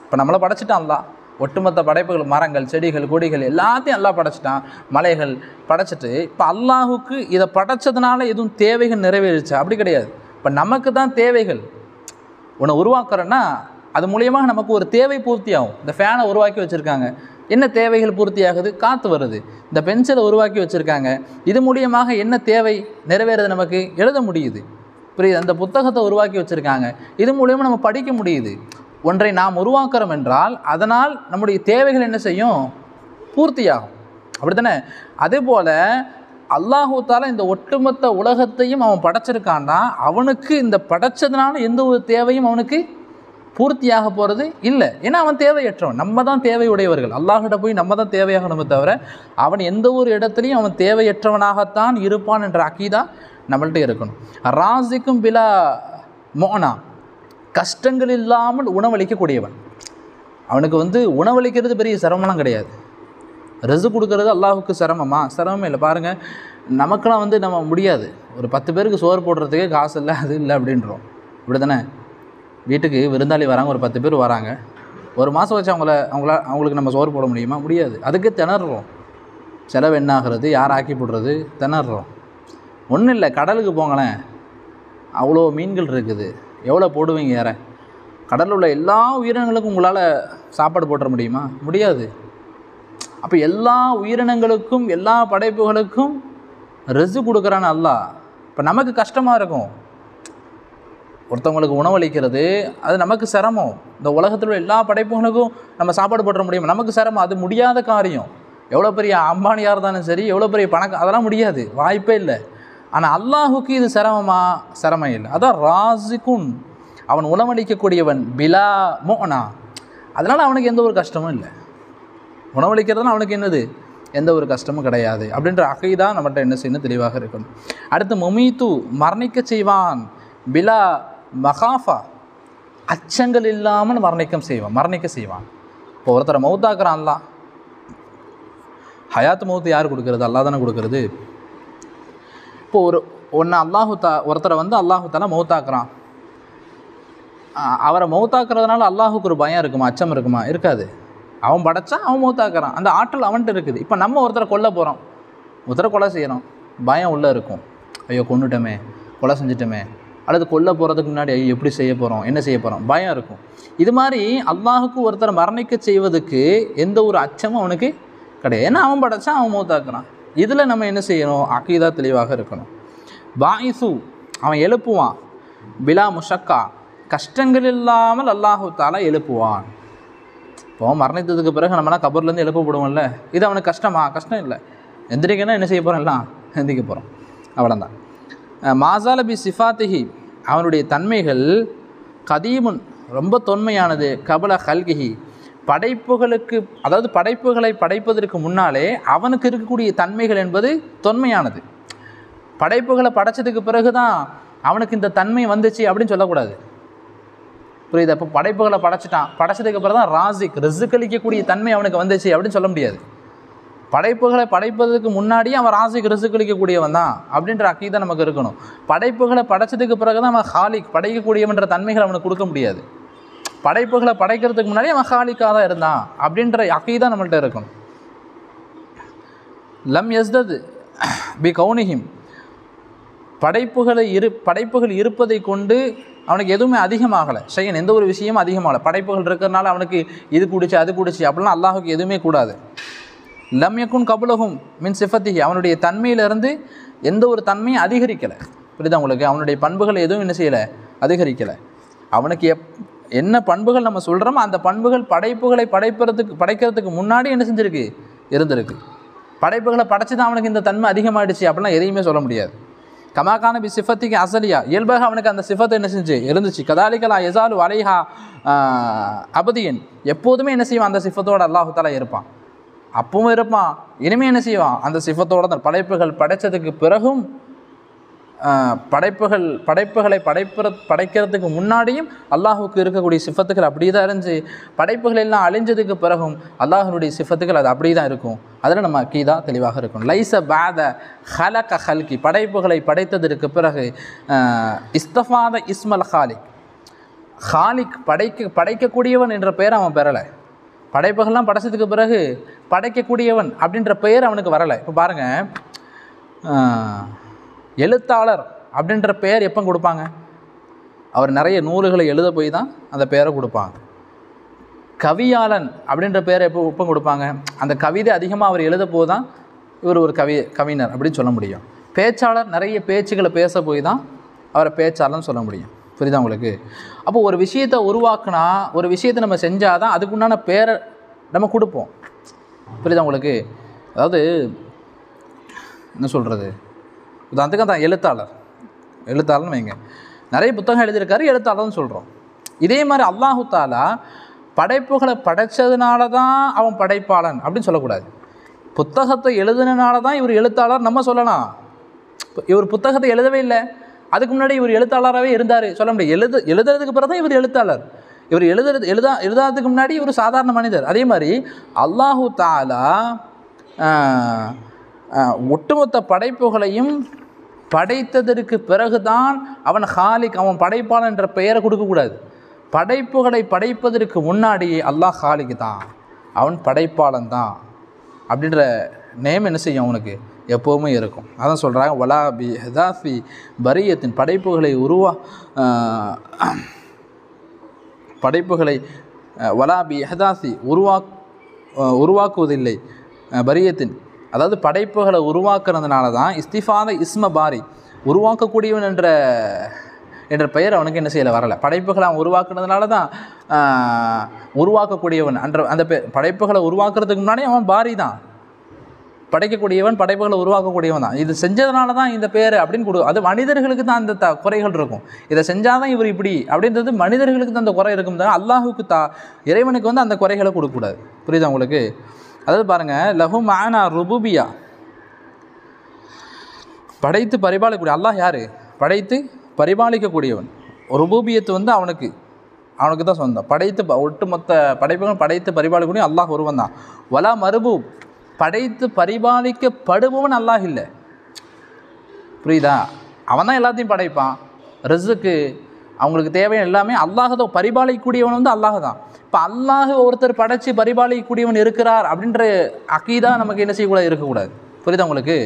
இப்போ நம்மளை படைச்சிட்டான் அல்லாஹ். ஒட்டுமொத்த படைப்புகள், மரங்கள், செடிகள், கொடிகள் எல்லாத்தையும் அல்லாஹ் படைச்சிட்டான், மலைகள் படைச்சிட்டு. இப்போ அல்லாஹுக்கு இதை படைச்சதுனால எதுவும் தேவைகள் நிறைவேறிச்சா? அப்படி கிடையாது. இப்போ நமக்கு தான் தேவைகள். ஒன்று உருவாக்குறோன்னா அது மூலியமாக நமக்கு ஒரு தேவை பூர்த்தி ஆகும். இந்த ஃபேனை உருவாக்கி வச்சுருக்காங்க, என்ன தேவைகள் பூர்த்தி ஆகுது? காற்று வருது. இந்த பென்சிலை உருவாக்கி வச்சுருக்காங்க, இது மூலியமாக என்ன தேவை நிறைவேறது? நமக்கு எழுத முடியுது. புரியுது? அந்த புத்தகத்தை உருவாக்கி வச்சுருக்காங்க, இது மூலியமாக நம்ம படிக்க முடியுது. ஒன்றை நாம் உருவாக்குறோம் என்றால் அதனால் நம்முடைய தேவைகள் என்ன செய்யும்? பூர்த்தியாகும். அப்படி தானே? அதே போல் அல்லாஹு தாலா இந்த ஒட்டுமொத்த உலகத்தையும் அவன் படைச்சிருக்கான்னா அவனுக்கு இந்த படைச்சதுனால எந்த ஒரு தேவையும் அவனுக்கு பூர்த்தியாக போகிறது இல்லை. ஏன்னா அவன் தேவையற்றவன். நம்ம தான் தேவையுடையவர்கள். அல்லாஹ்கிட்ட போய் நம்ம தான் தேவையாகணுமே தவிர அவன் எந்த ஒரு இடத்துலையும் அவன் தேவையற்றவனாகத்தான் இருப்பான் என்ற அக்கீதா நம்மள்கிட்ட இருக்கணும். ராசிக்கும் பிலா மோனா, கஷ்டங்கள் இல்லாமல் உணவளிக்கக்கூடியவன். அவனுக்கு உணவளிக்கிறது பெரிய சிரமம்லாம் கிடையாது. ரிஸ்க் கொடுக்கறது அல்லாஹுக்கு சிரமமா? சிரமமே இல்லை. பாருங்கள், நமக்கெல்லாம் நம்ம முடியாது. ஒரு 10 பேருக்கு சோறு போடுறதுக்கே காசு இல்லை, அது இல்லை அப்படின்றோம். இப்படி தானே? வீட்டுக்கு விருந்தாளி வராங்க, ஒரு 10 பேர் வராங்க, ஒரு மாதம் வச்சு அவங்களுக்கு நம்ம சோறு போட முடியுமா? முடியாது. அதுக்கு திணறுறோம். செலவு என்ன ஆகிறது, யார் ஆக்கி போடுறது, திணறுறோம். ஒன்றும் இல்லை, கடலுக்கு போங்களேன், அவ்வளோ மீன்கள் இருக்குது, எவ்வளோ போடுவீங்க? யாரை? கடலில் உள்ள எல்லா உயிரினங்களுக்கும் உங்களால் சாப்பாடு போட்டுற முடியுமா? முடியாது. அப்போ எல்லா உயிரினங்களுக்கும் எல்லா படைப்புகளுக்கும் ரிஸ்க் கொடுக்குறான்னு அல்லாஹ். இப்போ நமக்கு கஷ்டமாக இருக்கும், ஒருத்தவங்களுக்கு உணவளிக்கிறது அது நமக்கு சிரமம். இந்த உலகத்தில் உள்ள எல்லா படைப்புகளுக்கும் நம்ம சாப்பாடு போட்டுற முடியுமா? நமக்கு சிரமம், அது முடியாத காரியம். எவ்வளோ பெரிய அம்பானியாக இருந்தாலும் சரி, எவ்வளோ பெரிய அதெல்லாம் முடியாது, வாய்ப்பே இல்லை. ஆனால் அல்லாஹுக்கு இது சிரமமா? சிரமம் இல்லை. அதான் ராசிக்குன், அவன் உணவளிக்கக்கூடியவன், பிலா மோனா, அதனால் அவனுக்கு எந்த ஒரு கஷ்டமும் இல்லை. உணவளிக்கிறதுனா அவனுக்கு என்னது? எந்த ஒரு கஷ்டமும் கிடையாது அப்படின்ற அகைதா நம்மகிட்ட என்ன செய்யணும்? தெளிவாக இருக்கணும். அடுத்து முமீத்து, மரணிக்க செய்வான், பிலா மகாஃபா, அச்சங்கள் இல்லாமல் மரணிக்க செய்வான். இப்போ ஒருத்தரை மௌத்தாக்குறான் அல்லாஹ். ஹயாத்து மௌத்து யார் கொடுக்கறது? அல்லாஹ் தானே கொடுக்கறது. இப்போ ஒருத்தரை அல்லாஹு தாலா மௌத்தாக்குறான். அவரை மௌத்தாக்குறதுனால அல்லாஹுக்கு ஒரு பயம் இருக்குமா? அச்சம் இருக்குமா? இருக்காது. அவன் படைச்சா அவன் மௌத்தாக்குறான், அந்த ஆற்றல் அவன்கிட்ட இருக்குது. இப்போ நம்ம ஒருத்தரை கொல்ல போகிறோம், ஒருத்தரை கொலை செய்கிறோம், பயம் உள்ளே இருக்கும். ஐயோ கொன்னுட்டோமே, கொலை செஞ்சிட்டோமே, அல்லது கொல்ல போகிறதுக்கு முன்னாடி எப்படி செய்ய போகிறோம், என்ன செய்ய போகிறோம், பயம் இருக்கும். இது மாதிரி அல்லாஹுக்கு ஒருத்தரை மரணிக்க செய்வதுக்கு எந்த ஒரு அச்சமும் அவனுக்கு கிடையாது. ஏன்னா அவன் படைச்சான், அவன் மௌத்தாக்குறான். இதில் நம்ம என்ன செய்யணும், அகீதா தெளிவாக இருக்கணும். பாயிசு, அவன் எழுப்புவான். பிலா முஷக்கா, கஷ்டங்கள் இல்லாமல் அல்லாஹு தாலா எழுப்புவான். இப்போ மரணித்ததுக்கு பிறகு நம்மனா கபர்லேருந்து எழுப்பப்படுவோம்ல, இது அவனுக்கு கஷ்டமா? கஷ்டம் இல்லை. எந்திரிக்கன்னா என்ன செய்ய போகிறோம், எல்லாம் எந்திரிக்க போகிறோம், அவ்வளோதான். மாசாலபி சிஃபாத்திஹி, அவனுடைய தன்மைகள் கதீமுன், ரொம்ப தொன்மையானது. கபல ஹல்கிஹி, படைப்புகளுக்கு, அதாவது படைப்புகளை படைப்பதற்கு முன்னாலே அவனுக்கு இருக்கக்கூடிய தன்மைகள் என்பது தொன்மையானது. படைப்புகளை படைச்சதுக்கு பிறகு தான் அவனுக்கு இந்த தன்மை வந்துச்சு அப்படின்னு சொல்லக்கூடாது. புரியுது? அப்போ படைப்புகளை படைச்சிட்டான், படைச்சதுக்கு பிறகு தான் ராசிக், ரிஸ்க் அளிக்கக்கூடிய தன்மை அவனுக்கு வந்துச்சு அப்படின்னு சொல்ல முடியாது. படைப்புகளை படைப்பதற்கு முன்னாடியே அவன் ராசிக், ரிஸ்க் அளிக்கக்கூடியவன் தான் அப்படின்ற அக்கீதா நமக்கு இருக்கணும். படைப்புகளை படைச்சதுக்கு பிறகு தான் அவன் ஹாலிக், படைக்கக்கூடியவன்ற தன்மைகள் அவனுக்கு கொடுக்க முடியாது. படைப்புகளை படைக்கிறதுக்கு முன்னாடி அவன் ஹாலிக்காக தான் இருந்தான் அப்படின்ற அக்கீதா நம்மள்கிட்ட இருக்கணும். லம் யஸ்தத் பி கௌனிஹிம், படைப்புகள் இருப்பதை கொண்டு அவனுக்கு எதுவுமே அதிகமாகலை. ஷையன், எந்த ஒரு விஷயமும் அதிகமாகலை. படைப்புகள் இருக்கிறதுனால அவனுக்கு இது கூடிச்சு அது கூடிச்சு அப்படிலாம் அல்லாஹுக்கு எதுவுமே கூடாது. லம் யகுன் கபுலஹும் மின் சிஃபத்திஹி, அவனுடைய தன்மையிலிருந்து எந்த ஒரு தன்மையும் அதிகரிக்கலை. புரியுதா உங்களுக்கு? அவனுடைய பண்புகள் எதுவும் என்ன செய்யலை, அதிகரிக்கலை. அவனுக்கு என்ன பண்புகள் நம்ம சொல்கிறோமோ அந்த பண்புகள் படைப்புகளை படைக்கிறதுக்கு முன்னாடி என்ன செஞ்சுருக்கு, இருந்திருக்கு. படைப்புகளை படைச்சி தான் அவனுக்கு இந்த தன்மை அதிகமாகிடுச்சு அப்படிலாம் எதையுமே சொல்ல முடியாது. கமாக்கான பி சிஃபத்திக்கு அசலியா, இயல்பாக அவனுக்கு அந்த சிஃபத்தை என்ன செஞ்சு இருந்துச்சு. கதாலிகலா எசாலு அலைஹா அபதியன், எப்போதுமே என்ன செய்வான், அந்த சிஃபத்தோடு அல்லாஹு தாலா இருப்பான். அப்பவும் இருப்பான், இனிமேல் என்ன செய்வான், அந்த சிஃபத்தோடு தான். படைப்புகள் படைத்ததுக்கு பிறகும், படைப்புகளை படைக்கிறதுக்கு முன்னாடியும் அல்லாஹுக்கு இருக்கக்கூடிய சிஃபத்துக்கள் அப்படி தான் இருந்துச்சு. படைப்புகள் எல்லாம் அழிஞ்சதுக்கு பிறகும் அல்லாஹனுடைய சிஃபத்துக்கள் அது அப்படி தான் இருக்கும். அதில் நம்ம அக்கீதா தெளிவாக இருக்கும். லைச பாத ஹலக ஹல்கி, படைப்புகளை படைத்ததற்கு பிறகு இஸ்தஃபாத இஸ்மல் ஹாலிக், ஹாலிக் படைக்கக்கூடியவன் என்ற பெயர் அவன் பெறலை. படைப்புகள்லாம் படைச்சதுக்கு பிறகு படைக்கக்கூடியவன் அப்படின்ற பெயர் அவனுக்கு வரலை. இப்போ பாருங்கள், எழுத்தாளர் அப்படின்ற பெயர் எப்போ கொடுப்பாங்க, அவர் நிறைய நூல்களை எழுத போய் தான் அந்த பெயரை கொடுப்பாங்க. கவியாளன் அப்படின்ற பெயரை எப்போ கொடுப்பாங்க, அந்த கவிதை அதிகமாக அவர் எழுத போது தான் இவர் ஒரு கவிஞர் அப்படின்னு சொல்ல முடியும். பேச்சாளர் நிறைய பேச்சுகளை பேச போய் தான் அவரை பேச்சாளர்னு சொல்ல முடியும். புரியுதா உங்களுக்கு? அப்போ ஒரு விஷயத்தை உருவாக்குனா, ஒரு விஷயத்தை நம்ம செஞ்சால் தான் அதுக்குண்டான பேரை நம்ம கொடுப்போம். புரியுதா உங்களுக்கு? அதாவது என்ன சொல்கிறது, உதாரணத்துக்கு தான் எழுத்தாளர்னு வைங்க, நிறைய புத்தகம் எழுதியிருக்காரு, எழுத்தாளர்னு சொல்கிறோம். இதே மாதிரி அல்லாஹு தாலா படைப்புகளை படைச்சதுனால தான் அவன் படைப்பாளன் அப்படின்னு சொல்லக்கூடாது. புத்தகத்தை எழுதுனால தான் இவர் எழுத்தாளர் நம்ம சொல்லலாம். இவர் புத்தகத்தை எழுதவே இல்லை, அதுக்கு முன்னாடி இவர் எழுத்தாளராகவே இருந்தார் சொல்ல முடியாது. எழுதுறதுக்கு பிறகு தான் இவர் எழுத்தாளர். இவர் எழுதாததுக்கு முன்னாடி இவர் சாதாரண மனிதர். அதே மாதிரி அல்லாஹு தாலா ஒட்டுமொத்த படைப்புகளையும் படைத்ததற்கு பிறகுதான் அவன் ஹாலிக், அவன் படைப்பாளன் என்ற பெயரை கொடுக்கக்கூடாது. படைப்புகளை படைப்பதற்கு முன்னாடியே அல்லாஹ் ஹாலிக் தான், அவன் படைப்பாளன் தான் அப்படின்ற நேம் என்ன செய்யும் அவனுக்கு எப்போவுமே இருக்கும். அதான் சொல்கிறாங்க, வலா பி ஹதாஃபி பரியத்தின், படைப்புகளை வலா பி ஹதாசி உருவாக்குவதில்லை. பரியத்தின், அதாவது படைப்புகளை உருவாக்குறதுனால தான் இஸ்திஃபாத இஸ்ம பாரி, உருவாக்கக்கூடியவன் என்ற பெயர் அவனுக்கு என்ன செய்யலை, வரலை. படைப்புகளை அவன் உருவாக்குறதுனால தான் உருவாக்கக்கூடியவன் அந்த படைப்புகளை உருவாக்குறதுக்கு முன்னாடி அவன் பாரி தான், படைக்கக்கூடியவன், படைப்புகளை உருவாக்கக்கூடியவன் தான். இது செஞ்சதுனால தான் இந்த பேர் அப்படின்னு அது மனிதர்களுக்கு தான் அந்த குறைகள் இருக்கும். இதை செஞ்சால் தான் இவர் இப்படி அப்படின்றது மனிதர்களுக்கு தான் அந்த குறை இருக்கும். தான் அல்லாஹுக்கு இறைவனுக்கு வந்து அந்த குறைகளை கொடுக்கக்கூடாது. புரியுதா உங்களுக்கு? அதாவது பாருங்கள், லஹு மானா ருபூபியா, படைத்து பரிபாலிக்கக்கூடிய அல்லாஹ் யார், படைத்து பரிபாலிக்கக்கூடியவன். ருபூபியத்து வந்து அவனுக்கு தான் சொந்தம். ஒட்டுமொத்த படைப்புகள் படைத்து பரிபாலிக்கக்கூடிய அல்லாஹ் ஒருவன் தான். வலா மருபூப், படைத்து பரிபாலிக்கப்படுபவன் அல்லாஹ் இல்லை. புரியுதா? அவன் தான் எல்லாத்தையும் படைப்பான். ரிஸ்க்கு அவங்களுக்கு தேவையான எல்லாமே அல்லாஹ் தான். பரிபாலிக்கக்கூடியவன் வந்து அல்லாஹ் தான். இப்போ அல்லாஹ் ஒருத்தர் படைத்து பரிபாலிக்கக்கூடியவன் இருக்கிறார் அப்படின்ற அக்கீதா நமக்கு என்ன செய்யக்கூடாது, இருக்கக்கூடாது. புரியுதா உங்களுக்கு?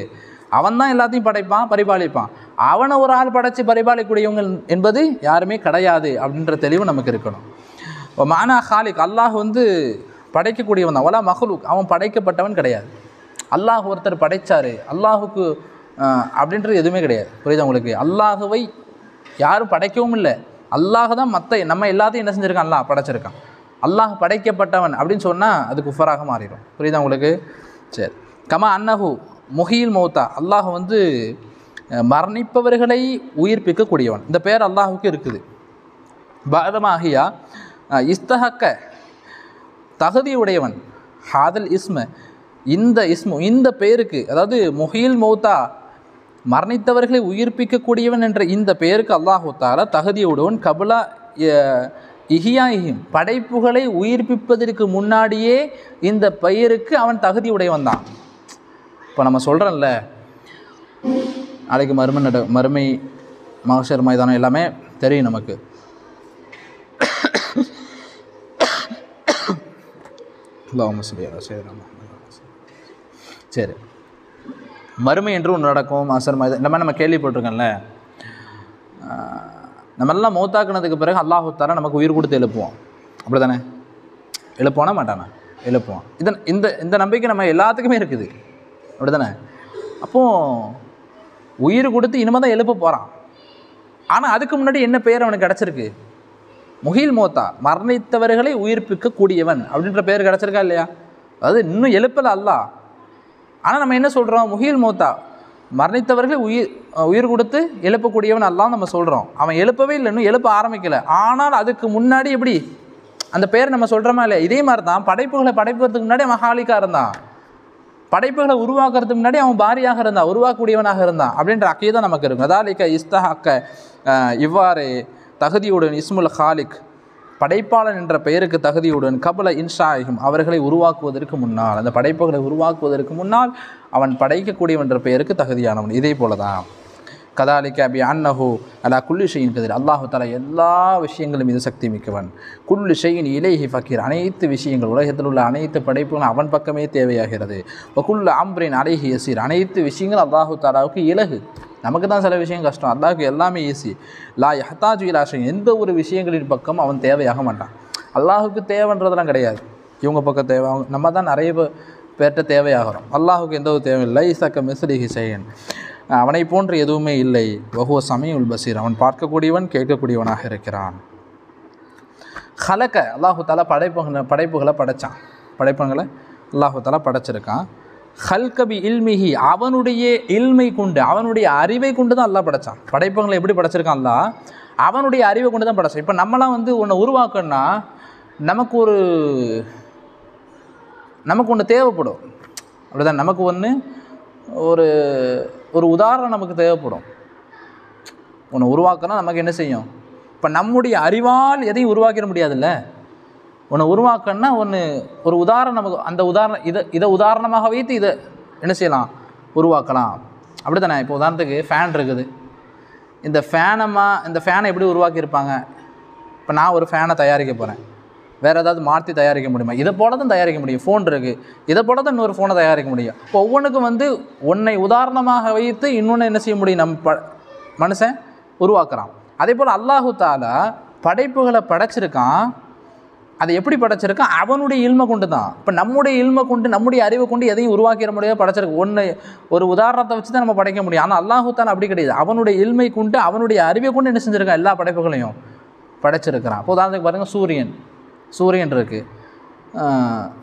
அவன் தான் எல்லாத்தையும் படைப்பான், பரிபாலிப்பான். அவனை ஒரு ஆள் படைத்து பரிபாலிக்கக்கூடியவங்க என்பது யாருமே கிடையாது அப்படின்ற தெளிவு நமக்கு இருக்கணும். இப்போ மானா ஹாலிக், அல்லாஹ் வந்து படைக்கக்கூடியவன் தான். வலா மஹ்லூக், அவன் படைக்கப்பட்டவன் கிடையாது. அல்லாஹ் ஒருத்தர் படைத்தார், அல்லாஹுக்கு அப்படின்றது எதுவுமே கிடையாது. புரியுது உங்களுக்கு? அல்லாஹுவை யாரும் படைக்கவும் இல்லை. அல்லாஹ் தான் நம்ம எல்லாத்தையும் என்ன செஞ்சுருக்கான்? அல்லாஹ் படைச்சிருக்கான். அல்லாஹ் படைக்கப்பட்டவன் அப்படின்னு சொன்னால் அது குஃபராக மாறிடும். புரியுதா உங்களுக்கு? சரி. கமா அன்னஹு முஹில் மௌத்தா, அல்லாஹ் வந்து மரணிப்பவர்களை உயிர்ப்பிக்கக்கூடியவன். இந்த பெயர் அல்லாஹுக்கு இருக்குது. பாதமாகியா இஸ்தஹக்க, தகுதியுடையவன். ஹாதல் இஸ்ம, இந்த பெயருக்கு, அதாவது முஹில் மௌத்தா, மரணித்தவர்களை உயிர்ப்பிக்கக்கூடியவன் என்ற இந்த பெயருக்கு அல்லாஹு தஆலா தகுதியுடையவன். கபுலா இஹியாஹிம், படைப்புகளை உயிர்ப்பிப்பதற்கு முன்னாடியே இந்த பெயருக்கு அவன் தகுதியுடையவன் தான். இப்போ நம்ம சொல்கிறோம்ல, நாளைக்கு மறுமை மஹ்ஷர் மைதானம் எல்லாமே தெரியும் நமக்கு. சரி, மறுமை என்று ஒன்று நடக்கும், மஹ்ஷர் மைதானம், இந்த மாதிரி நம்ம கேள்விப்பட்டிருக்கோம்ல. நம்மெல்லாம் மௌத்தாக்குனதுக்கு பிறகு அல்லாஹு தஆலா நமக்கு உயிர் கொடுத்து எழுப்புவோம். அப்படி தானே? எழுப்புவானா மாட்டானா? எழுப்புவான். இந்த நம்பிக்கை நம்ம எல்லாத்துக்குமே இருக்குது. அப்படி தானே? அப்போது உயிர் கொடுத்து இனிமேல் தான் எழுப்ப போகிறான். ஆனால் அதுக்கு முன்னாடி என்ன பெயர் அவனுக்கு கிடச்சிருக்கு? முஹில் மௌத்தா, மரணித்தவர்களை உயிர்ப்பிக்கக்கூடியவன் அப்படின்ற பெயர் கிடச்சிருக்கா இல்லையா? அதாவது இன்னும் எழுப்பலை அல்லாஹ். ஆனால் நம்ம என்ன சொல்கிறோம்? முஹில் மௌத்தா, மரணித்தவர்களை உயிர் கொடுத்து எழுப்பக்கூடியவன் அல்லாஹ் நம்ம சொல்கிறோம். அவன் எழுப்பவே இல்லை, இன்னும் எழுப்ப ஆரம்பிக்கலை. ஆனால் அதுக்கு முன்னாடி எப்படி அந்த பெயர் நம்ம சொல்கிறோமா இல்லையா? இதே மாதிரி தான் படைப்புகளை படைப்பதற்கு முன்னாடி அவன் ஹாலிக்காக இருந்தான். படைப்புகளை உருவாக்குறதுக்கு முன்னாடி அவன் பாரியாக இருந்தான், உருவாக்கக்கூடியவனாக இருந்தான் அப்படின்ற அக்கீதா நமக்கு இருக்கும். அதாலிக்க இஸ்தஹக்க, இவ்வாறு தகுதியுடன் இஸ்முல் ஹாலிக், படைப்பாளன் என்ற பெயருக்கு தகுதியுடன் கபல இன்ஷாயிகும், அவர்களை உருவாக்குவதற்கு முன்னால், அந்த படைப்புகளை உருவாக்குவதற்கு முன்னால் அவன் படைக்கக்கூடியவன் என்ற பெயருக்கு தகுதியானவன். இதே போல தான் கதாலிக்க பி அன்னஹு அலா குல்லி ஷையின் கதிர், அல்லாஹு தஆலா எல்லா விஷயங்களும் மீது சக்தி மிக்கவன். குல்லு ஷையின் இலைஹி ஃபக்கீர், அனைத்து விஷயங்கள், உலகத்தில் உள்ள அனைத்து படைப்புகளும் அவன் பக்கமே தேவையாகிறது. குல்லு அம்ரின் அலைஹி யசீர், அனைத்து விஷயங்கள் அல்லாஹு தஆலாவுக்கு இலகு. நமக்கு தான் சில விஷயம் கஷ்டம், அல்லாஹுக்கு எல்லாமே ஈஸி. லா யஹ்தாஜு இலா ஷைஇன், எந்த ஒரு விஷயங்களின் பக்கம் அவன் தேவையாக மாட்டான். அல்லாஹுக்கு தேவைன்றதெல்லாம் கிடையாது. இவங்க பக்கம் தேவை, நம்ம தான் நிறைய பேர்கிட்ட தேவையாகிறோம். அல்லாஹுக்கு எந்த ஒரு தேவையில்லை. லைஸக மிஸ்லிஹி ஷைஇன், அவனை போன்று எதுவுமே இல்லை. வஹுவ ஸமீஉல் பஸீர், அவன் பார்க்கக்கூடியவன், கேட்கக்கூடியவனாக இருக்கிறான். ஹலக, அல்லாஹு தஆலா படைப்புகளை படைத்தான். படைப்புகளை அல்லாஹு தஆலா படைச்சிருக்கான். ஹல்கபி இல்மிஹி, அவனுடைய இல்மை கொண்டு, அவனுடைய அறிவை கொண்டு தான் அல்லாஹ் படைத்தான். படைப்புகளை எப்படி படைச்சிருக்கான் அல்லாஹ்? அவனுடைய அறிவை கொண்டு தான் படைச்சான். இப்போ நம்மளாம் வந்து ஒன்று உருவாக்கணும்னா நமக்கு ஒன்று தேவைப்படும். அப்படிதான், நமக்கு ஒரு உதாரணம் நமக்கு தேவைப்படும். ஒன்று உருவாக்கினா நமக்கு என்ன செய்யும்? இப்போ நம்முடைய அறிவால் எதையும் உருவாக்கிட முடியாதுல்ல. ஒன்று உருவாக்கணும்னா ஒரு உதாரணம் நமக்கு, அந்த உதாரணம் இதை உதாரணமாக வைத்து இதை என்ன செய்யலாம்? உருவாக்கலாம். அப்படி தானே? இப்போ உதாரணத்துக்கு ஃபேன் இருக்குது. இந்த ஃபேனை எப்படி உருவாக்கியிருப்பாங்க? இப்போ நான் ஒரு ஃபேனை தயாரிக்க போகிறேன், வேறு ஏதாவது மாற்றி தயாரிக்க முடியுமா? இதை போல தான் தயாரிக்க முடியும். ஃபோன் இருக்குது, இதை போல தான் இன்னொரு ஃபோனை தயாரிக்க முடியும். இப்போ ஒவ்வொன்றுக்கும் ஒன்றை உதாரணமாக வைத்து இன்னொன்று என்ன செய்ய முடியும்? மனுஷன் உருவாக்குறான். அதே போல் அல்லாஹு தஆலா படைப்புகளை படைச்சிருக்கான். அதை எப்படி படைச்சிருக்கான்? அவனுடைய இல்மை கொண்டு தான். இப்போ நம்முடைய இல்மை கொண்டு, நம்முடைய அறிவை கொண்டு எதையும் உருவாக்கிற முடியாது, படைச்சிருக்கு. ஒரு உதாரணத்தை வச்சு தான் நம்ம படைக்க முடியும். ஆனால் அல்லாஹு தஆலா அப்படி கிடையாது. அவனுடைய இல்மை கொண்டு, அவனுடைய அறிவை கொண்டு என்ன செஞ்சுருக்கான்? எல்லா படைப்புகளையும் படைச்சிருக்கிறான். இப்போ உதாரணத்துக்கு பாருங்கள், சூரியன் இருக்குது.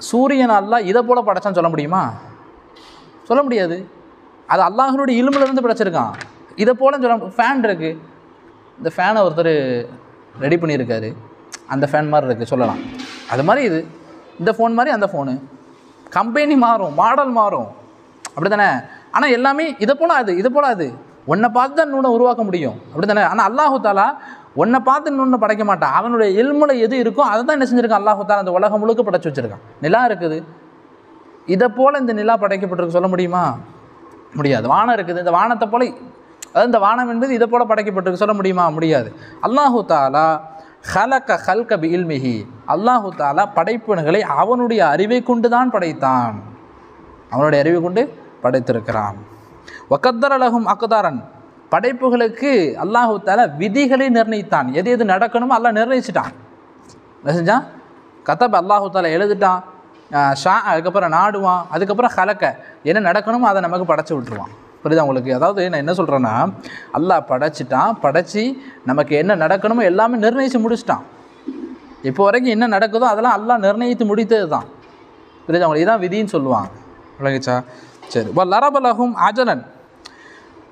சூரியன் அல்லாஹ் இதை போல் படைச்சான்னு சொல்ல முடியுமா? சொல்ல முடியாது. அது அல்லாஹ்வுடைய இல்மிலிருந்து படைச்சிருக்கான். இதை போல சொல்ல. ஃபேன் இருக்குது, இந்த ஃபேனை ஒருத்தர் ரெடி பண்ணியிருக்காரு, அந்த ஃபேன் மாதிரி இருக்குது சொல்லலாம். அது மாதிரி இந்த ஃபோன் மாதிரி அந்த ஃபோனு, கம்பெனி மாறும், மாடல் மாறும், அப்படி தானே? ஆனால் எல்லாமே இதை போல் அது ஒன்றை பார்த்து தான் இன்னொன்று உருவாக்க முடியும், அப்படி தானே? ஆனால் அல்லாஹு தஆலா ஒன்றை பார்த்து இன்னொன்று படைக்க மாட்டான். அவனுடைய இல்முல எது இருக்கோ அதை தான் என்ன செஞ்சுருக்கான் அல்லாஹு தஆலா அந்த உலகம் முழுக்க படைச்சி வச்சுருக்கான். நிலா இருக்குது, இதை போல் இந்த நிலா படைக்கப்பட்டிருக்கு சொல்ல முடியுமா? முடியாது. வானம் இருக்குது, இந்த வானத்தை போல், அதாவது இந்த வானம் என்பது இதை போல் படைக்கப்பட்டிருக்கு சொல்ல முடியுமா? முடியாது. அல்லாஹு தஆலா ஹல்க பி இல்மிஹி, அல்லாஹு தஆலா படைப்பினங்களை அவனுடைய அறிவை கொண்டு தான் படைத்தான். அவனுடைய அறிவை கொண்டு படைத்திருக்கிறான். வகத்தரலகும் அக்தாரன், படைப்புகளுக்கு அல்லாஹு தஆலா விதிகளை நிர்ணயித்தான். எது எது நடக்கணுமோ அல்லாஹ் நிர்ணயிச்சிட்டான். என்ன செஞ்சான்? கதப் அல்லாஹு தஆலா எழுதிட்டான். ஷா அதுக்கப்புறம் நாடுவான். அதுக்கப்புறம் ஹலக்க என்ன நடக்கணுமோ அதை நமக்கு படைச்சி விட்டுருவான். புரியுதா உங்களுக்கு? அதாவது நான் என்ன சொல்கிறேன்னா, அல்லாஹ் படைச்சிட்டான். படைச்சி நமக்கு என்ன நடக்கணுமோ எல்லாமே நிர்ணயித்து முடிச்சிட்டான். இப்போ வரைக்கும் என்ன நடக்குதோ அதெல்லாம் அல்லாஹ் நிர்ணயித்து முடித்தது தான். புரியுதா உங்களுக்கு? இதுதான் விதின்னு சொல்லுவாங்க. விளங்குச்சா? சரி. லரபலகும் அஜலன்,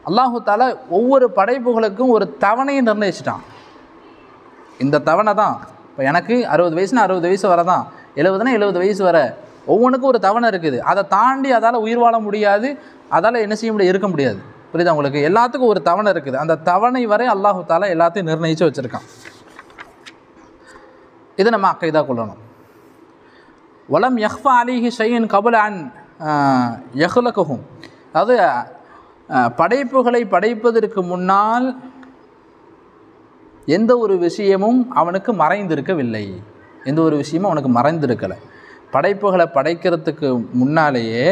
அல்லாஹு தஆலா ஒவ்வொரு படைப்புகளுக்கும் ஒரு தவணையை நிர்ணயிச்சிட்டான். இந்த தவணை தான் இப்போ எனக்கு 60 வயசுனா 60 வயசு வர தான், 70னா 70 வயசு வர, ஒவ்வொன்றுக்கும் ஒரு தவணை இருக்குது. அதை தாண்டி அதால் உயிர் வாழ முடியாது, அதால் என்ன செய்ய முடியாது, இருக்க முடியாது. புரியுதா உங்களுக்கு? எல்லாத்துக்கும் ஒரு தவணை இருக்குது. அந்த தவணை வரை அல்லாஹு தஆலா எல்லாத்தையும் நிர்ணயித்து வச்சுருக்கான். இதை நம்ம அக்கைதா கொள்ளணும். வலம் யஹ்ஃபா அலைஹி ஷைஇன் கபல அன் யஹ்லகுஹும், அதாவது படைப்புகளை படைப்பதற்கு முன்னால் எந்த ஒரு விஷயமும் அவனுக்கு மறைந்திருக்கவில்லை. எந்த ஒரு விஷயமும் அவனுக்கு மறைந்திருக்கலை. படைப்புகளை படைக்கிறதுக்கு முன்னாலேயே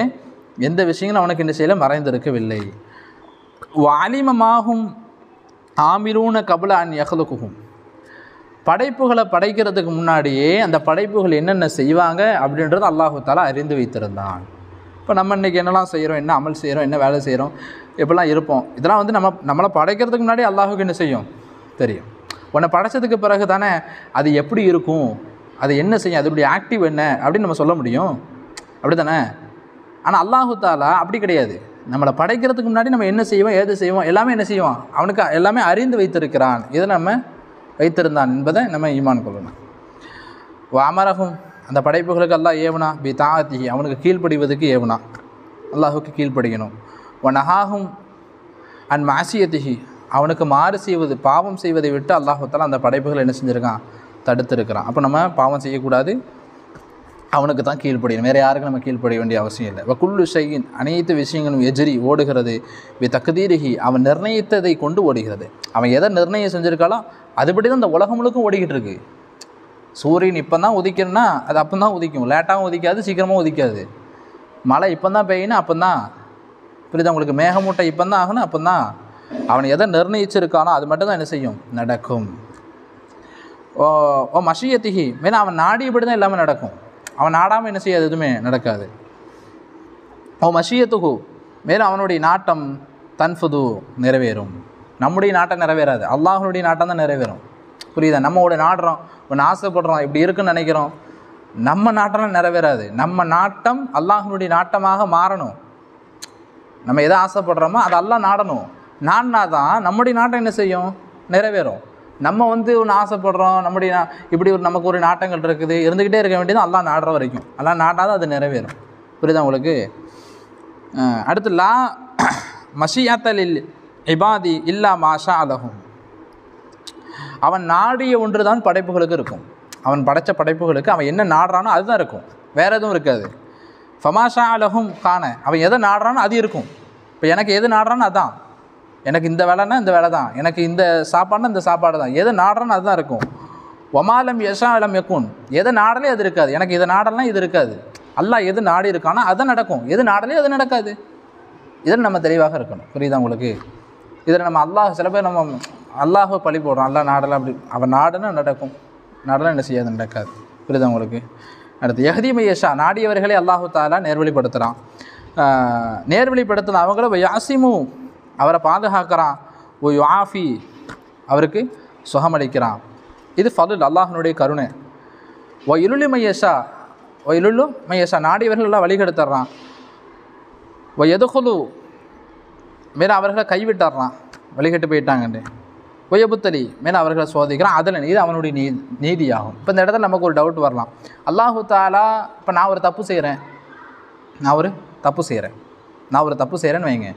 எந்த விஷயங்களும் அவனுக்கு என்ன செய்யலை, மறைந்திருக்கவில்லை. வாலிமமாகும் ஆமிலூன கபல அன் யஹ்லுகுஹும், படைப்புகளை படைக்கிறதுக்கு முன்னாடியே அந்த படைப்புகள் என்னென்ன செய்வாங்க அப்படின்றது அல்லாஹு தஆலா அறிந்து வைத்திருந்தான். இப்போ நம்ம இன்றைக்கி என்னெல்லாம் செய்கிறோம், என்ன அமல் செய்கிறோம், என்ன வேலை செய்கிறோம், எப்படிலாம் இருப்போம், இதெல்லாம் வந்து நம்மளை படைக்கிறதுக்கு முன்னாடி அல்லாஹுக்கு என்ன செய்யும், தெரியும். உன்னை படைச்சதுக்கு பிறகு தானே அது எப்படி இருக்கும், அது என்ன செய்யும், அதனுடைய ஆக்டிவ் என்ன அப்படின்னு நம்ம சொல்ல முடியும். அப்படி தானே? ஆனால் அல்லாஹு தஆலா அப்படி கிடையாது. நம்மளை படைக்கிறதுக்கு முன்னாடி நம்ம என்ன செய்வோம், ஏது செய்வோம், எல்லாமே என்ன செய்வோம், அவனுக்கு எல்லாமே அறிந்து வைத்திருக்கிறான். இதை நம்ம வைத்திருந்தான் என்பதை நம்ம ஈமான் கொள்ளணும். அமரகும், அந்த படைப்புகளுக்கு அல்லாஹ் ஏவனா பி தாஅத்திஹி, அவனுக்கு கீழ்ப்படிவதுக்கு ஏவனா, அல்லாஹுக்கு கீழ்ப்படியணும். நஹாகும் அன் மாசியத்திஹி, அவனுக்கு மாறு செய்வது, பாவம் செய்வதை விட்டு அல்லாஹு தஆலா அந்த படைப்புகளை என்ன செஞ்சுருக்கான், தடுத்திருக்கிறான். அப்போ நம்ம பாவம் செய்யக்கூடாது, அவனுக்கு தான் கீழ்ப்படியணும், வேறு யாருக்கும் நம்ம கீழ்ப்படிய வேண்டிய அவசியம் இல்லை. வகுல்லு ஷைஇன், அனைத்து விஷயங்களும் எஜ்ரி ஓடுகிறது, வி தக்தீரிஹி, அவன் நிர்ணயித்ததை கொண்டு ஓடுகிறது. அவன் எதை நிர்ணயம் செஞ்சுருக்காலோ அதுபடி தான் இந்த உலகம் முழுக்கும் ஓடிக்கிட்டு இருக்கு. சூரியன் இப்போ தான் உதிக்கணும்னா அது அப்போ தான் உதிக்கும், லேட்டாகவும் உதிக்காது, சீக்கிரமாக உதிக்காது. மழை இப்போ தான் பெய்யணும், அப்போ தான், புரியுதா உங்களுக்கு? மேகமூட்டை இப்போ தான் ஆகணும், அப்போ தான். அவன் எதை நிர்ணயிச்சிருக்கானோ அது மட்டும் தான் என்ன செய்யும், நடக்கும். ஓ மஷியத்திஹி, மேலே அவன் நாடியபடி தான் எல்லாமே நடக்கும். அவன் நாடாமல் என்ன செய்யாது, எதுவுமே நடக்காது. ஓ மஷியத்துகு, மேலும் அவனுடைய நாட்டம் தன்ஃபுது, நிறைவேறும். நம்முடைய நாட்டம் நிறைவேறாது, அல்லாஹ்வுடைய நாட்டம் தான் நிறைவேறும். புரியுதா? நம்ம நாடுறோம், ஒன்று ஆசைப்படுறோம், இப்படி இருக்குன்னு நினைக்கிறோம், நம்ம நாட்டம்லாம் நிறைவேறாது. நம்ம நாட்டம் அல்லாஹ்வுடைய நாட்டமாக மாறணும். நம்ம எதை ஆசைப்படுறோமோ அதை அல்லாஹ் நாடணும். நாடினா தான் நம்முடைய நாட்டம் என்ன செய்யும், நிறைவேறும். நம்ம ஒன்று ஆசைப்படுறோம், இப்படி நமக்கு ஒரு நாட்டங்கள் இருக்குது, இருந்துக்கிட்டே இருக்க வேண்டியது அல்லாஹ் நாடுற வரைக்கும். அல்லாஹ் நாட்டாதான் அது நிறைவேறும். புரியுதா உங்களுக்கு? அடுத்து லா மஷியத்தலில் இபாதி இல்லா மாஷா அலஹும், அவன் நாடிய ஒன்று தான் படைப்புகளுக்கு இருக்கும். அவன் படைத்த படைப்புகளுக்கு அவன் என்ன நாடுறானோ அதுதான் இருக்கும், வேறு எதுவும் இருக்காது. ஃபமாஷா அலஹும் காண, அவன் எதை நாடுறானோ அது இருக்கும். இப்போ எனக்கு எது நாடுறானோ அதுதான், எனக்கு இந்த வேலைன்னா இந்த வேலை தான், எனக்கு இந்த சாப்பாடுனா இந்த சாப்பாடு தான், எது நாடுறானோ அதுதான் இருக்கும். ஒமாலம் யஷா அலம் யக்கூன், எதை நாடலே அது இருக்காது. எனக்கு இதை நாடலாம் இது இருக்காது. அல்லாஹ் எது நாடி இருக்கானோ அதுதான் நடக்கும், எது நாடலே அது நடக்காது. இதில் நம்ம தெளிவாக இருக்கணும். புரியுதா உங்களுக்கு? இதில் நம்ம சில பேர் நம்ம அல்லாஹை பழி போடுறோம், அல்லாஹ் நாடலாம், அப்படி அவன் நாடுனா நடக்கும், நாடலாம் என்ன செய்யாது, நடக்காது. புரியுதா உங்களுக்கு? அடுத்து யஹ்தி மையஷா, நாடியவர்களே அல்லாஹு தஆலா நேர்வழிப்படுத்துகிறான். நேர்வழிப்படுத்தின அவங்கள யாசிமு, அவரை பாதுகாக்கிறான். ஓ யுஆஃபி, அவருக்கு சுகமளிக்கிறான். இது ஃபதுல், அல்லாஹ்னுடைய கருணை. ஓ இலுல்லு மையஷா, நாடியவர்கள் எல்லாம் வழிகெடுத்துட்றான். ஓ எதுகுலு, மேலே அவர்களை கைவிட்டுறான், வழிகட்டு போயிட்டாங்கன்னு. ஒயபுத்தலி, மேலே அவர்களை சோதிக்கிறான். அதில் இது அவனுடைய நீதியாகும். இப்போ இந்த இடத்துல நமக்கு ஒரு டவுட் வரலாம். அல்லாஹு தஆலா, இப்போ நான் ஒரு தப்பு செய்கிறேன்னு வைங்க.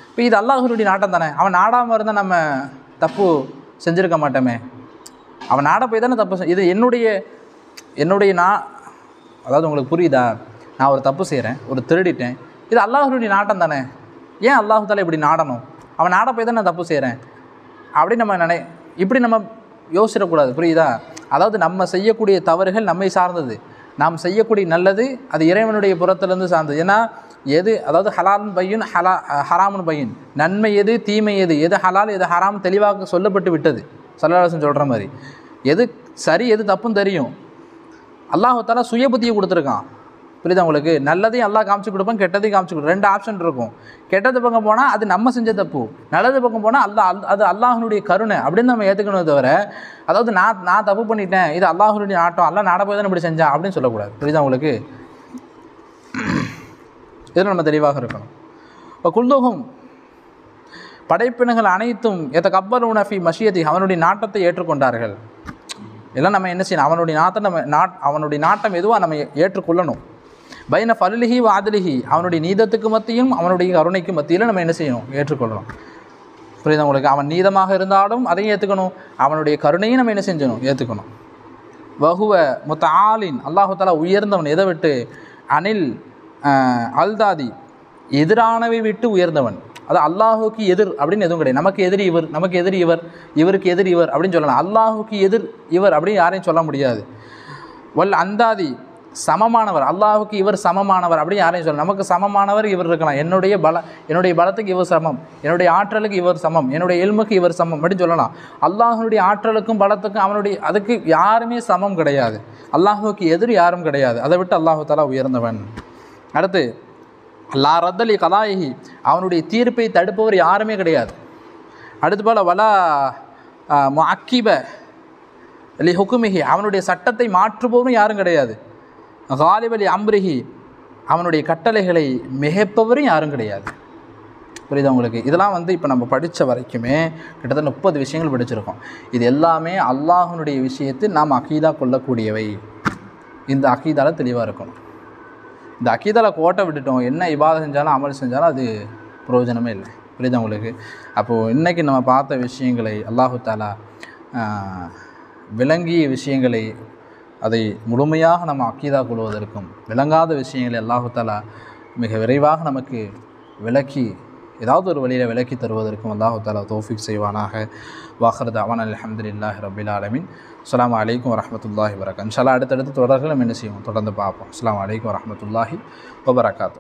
இப்போ இது அல்லாஹ்வுடைய நாட்டம் தானே. அவன் நாடாமல் இருந்தால் நம்ம தப்பு செஞ்சுருக்க மாட்டோமே. அவன் நாட போய் தானே தப்பு. இது என்னுடைய அதாவது உங்களுக்கு புரியுதா? நான் ஒரு தப்பு செய்கிறேன், ஒரு திருடிட்டேன், இது அல்லாஹ்வுடைய நாட்டம் தானே. ஏன் அல்லாஹு தஆலா இப்படி நாடணும்? அவன் நாட போய் தான் நான் தப்பு செய்கிறேன் அப்படி நம்ம இப்படி நம்ம யோசிச்சிடக்கூடாது. புரியுதா? அதாவது நம்ம செய்யக்கூடிய தவறுகள் நம்மை சார்ந்தது, நாம் செய்யக்கூடிய நல்லது அது இறைவனுடைய புறத்திலிருந்து சார்ந்தது. ஏன்னா எது அதாவது ஹலால் பையன் ஹராமுன் பையன், நன்மை எது தீமை எது, எது ஹலால் எது ஹராம் தெளிவாக சொல்லப்பட்டு விட்டது. ஸல்லல்லாஹு அலைஹி வஸல்லம் சொல்கிற மாதிரி எது சரி எது தப்புன்னு தெரியும். அல்லாஹ் தஆலா சுய புத்தியை கொடுத்துருக்கான். புரியுதா உங்களுக்கு? நல்லதையும் அல்லாஹ் காமிச்சு கொடுப்பான், கெட்டதையும் காமிச்சு கொடுப்பான். 2 ஆப்ஷன் இருக்கும். கெட்டது பக்கம் போனால் அது நம்ம செஞ்ச தப்பு, நல்லது பக்கம் போனால் அது அல்லாஹ்னுடைய கருணை அப்படின்னு நம்ம ஏற்றுக்கணும். தவிர அதாவது நான் தப்பு பண்ணிட்டேன், இது அல்லாஹ்னுடைய நாட்டம், அல்லாஹ் நாட போய் தான் இப்படி செஞ்சான் அப்படின்னு சொல்லக்கூடாது. புரியுதா உங்களுக்கு? இதில் நம்ம தெளிவாக இருக்கணும். இப்போ குல்லுஹும் படைப்பினங்கள் அனைத்தும் யதகப்பரூன ஃபீ மஷியதி, அவனுடைய நாட்டத்தை ஏற்றுக்கொண்டார்கள். எல்லாம் நம்ம என்ன செய்யணும்? அவனுடைய நாட்டம் எதுவாக நம்ம ஏற்றுக்கொள்ளணும். பைன ஃபல்லிஹி வ அத்லிஹி, அவனுடைய நீதத்துக்கு மத்தியும் அவனுடைய கருணைக்கு மத்தியில் நம்ம என்ன செய்யணும்? ஏற்றுக்கொள்ளணும். புரியுதா உங்களுக்கு? அவன் நீதமாக இருந்தாலும் அதையும் ஏற்றுக்கணும், அவனுடைய கருணையும் நம்ம என்ன செஞ்சணும்? ஏற்றுக்கணும். வஹுவ முத்தஆலின், அல்லாஹு தஆலா உயர்ந்தவன். எதை விட்டு? அனில் அல்தாதி, எதிரானவை விட்டு உயர்ந்தவன். அது அல்லாஹுக்கு எதிர் அப்படின்னு எதுவும் கிடையாது. நமக்கு எதிரி இவர், நமக்கு எதிரி இவர், இவருக்கு எதிரி இவர் அப்படின்னு சொல்லலாம். அல்லாஹுக்கு எதிர் இவர் அப்படின்னு யாரையும் சொல்ல முடியாது. வல் அந்தாதி, சமமானவர், அல்லாஹுக்கு இவர் சமமானவர் அப்படின்னு யாரையும் சொல்லலாம். நமக்கு சமமானவர் இவர் இருக்கலாம். என்னுடைய பலத்துக்கு இவர் சமம், என்னுடைய ஆற்றலுக்கு இவர் சமம், என்னுடைய இல்முக்கு இவர் சமம் அப்படின்னு சொல்லலாம். அல்லாஹனுடைய ஆற்றலுக்கும் பலத்துக்கும் அதுக்கு யாருமே சமம் கிடையாது. அல்லாஹுக்கு எதிர் யாரும் கிடையாது. அதை விட்டு அல்லாஹு தஆலா உயர்ந்தவன். அடுத்து லா ரத்தலி கலாயிஹி, அவனுடைய தீர்ப்பை தடுப்பவர் யாருமே கிடையாது. அடுத்து போல் வலா முஅக்கிப லி ஹுக்குமிஹி, அவனுடைய சட்டத்தை மாற்றுபவரும் யாரும் கிடையாது. காலிப லி அம்ரிஹி, அவனுடைய கட்டளைகளை மிகைப்பவரும் யாரும் கிடையாது. புரியுதா உங்களுக்கு? இதெல்லாம் இப்போ நம்ம படித்த வரைக்குமே கிட்டத்தட்ட 30 விஷயங்கள் படிச்சிருக்கோம். இது எல்லாமே அல்லாஹ்வுடைய விஷயத்தை நாம் அகீதா கொள்ளக்கூடியவை. இந்த அகீதால தெளிவாக இருக்கணும். இந்த அகீதால கோட்டை விட்டுட்டோம், என்ன இபாதத் செஞ்சாலும் அமல் செஞ்சாலும் அது பிரயோஜனமே இல்லை. புரியுதா உங்களுக்கு? அப்போது இன்றைக்கி நம்ம பார்த்த விஷயங்களை அல்லாஹு தஆலா விளங்கிய விஷயங்களை அதை முழுமையாக நம்ம அகீதா கொள்வதற்கும், விளங்காத விஷயங்களை அல்லாஹு தஆலா மிக விரைவாக நமக்கு விளக்கி ஏதாவது ஒரு வழியில் விளக்கி தருவதற்கும் அல்லாஹு தஆலா தௌஃபீக் செய்வானாக. வாஹிர் தஅவானா அல்ஹம்துலில்லாஹி ரப்பில் ஆலமீன். அஸ்ஸலாமு அலைக்கும் வரஹ்மத்துல்லாஹி வபரகாத்துஹு. இன்ஷா அல்லாஹ் அடுத்தடுத்து தொடர்கள் நம்ம என்ன செய்வோம்? தொடர்ந்து பார்ப்போம். அஸ்ஸலாமு அலைக்கும் வரஹ்மத்துல்லாஹி வபரகாத்துஹு.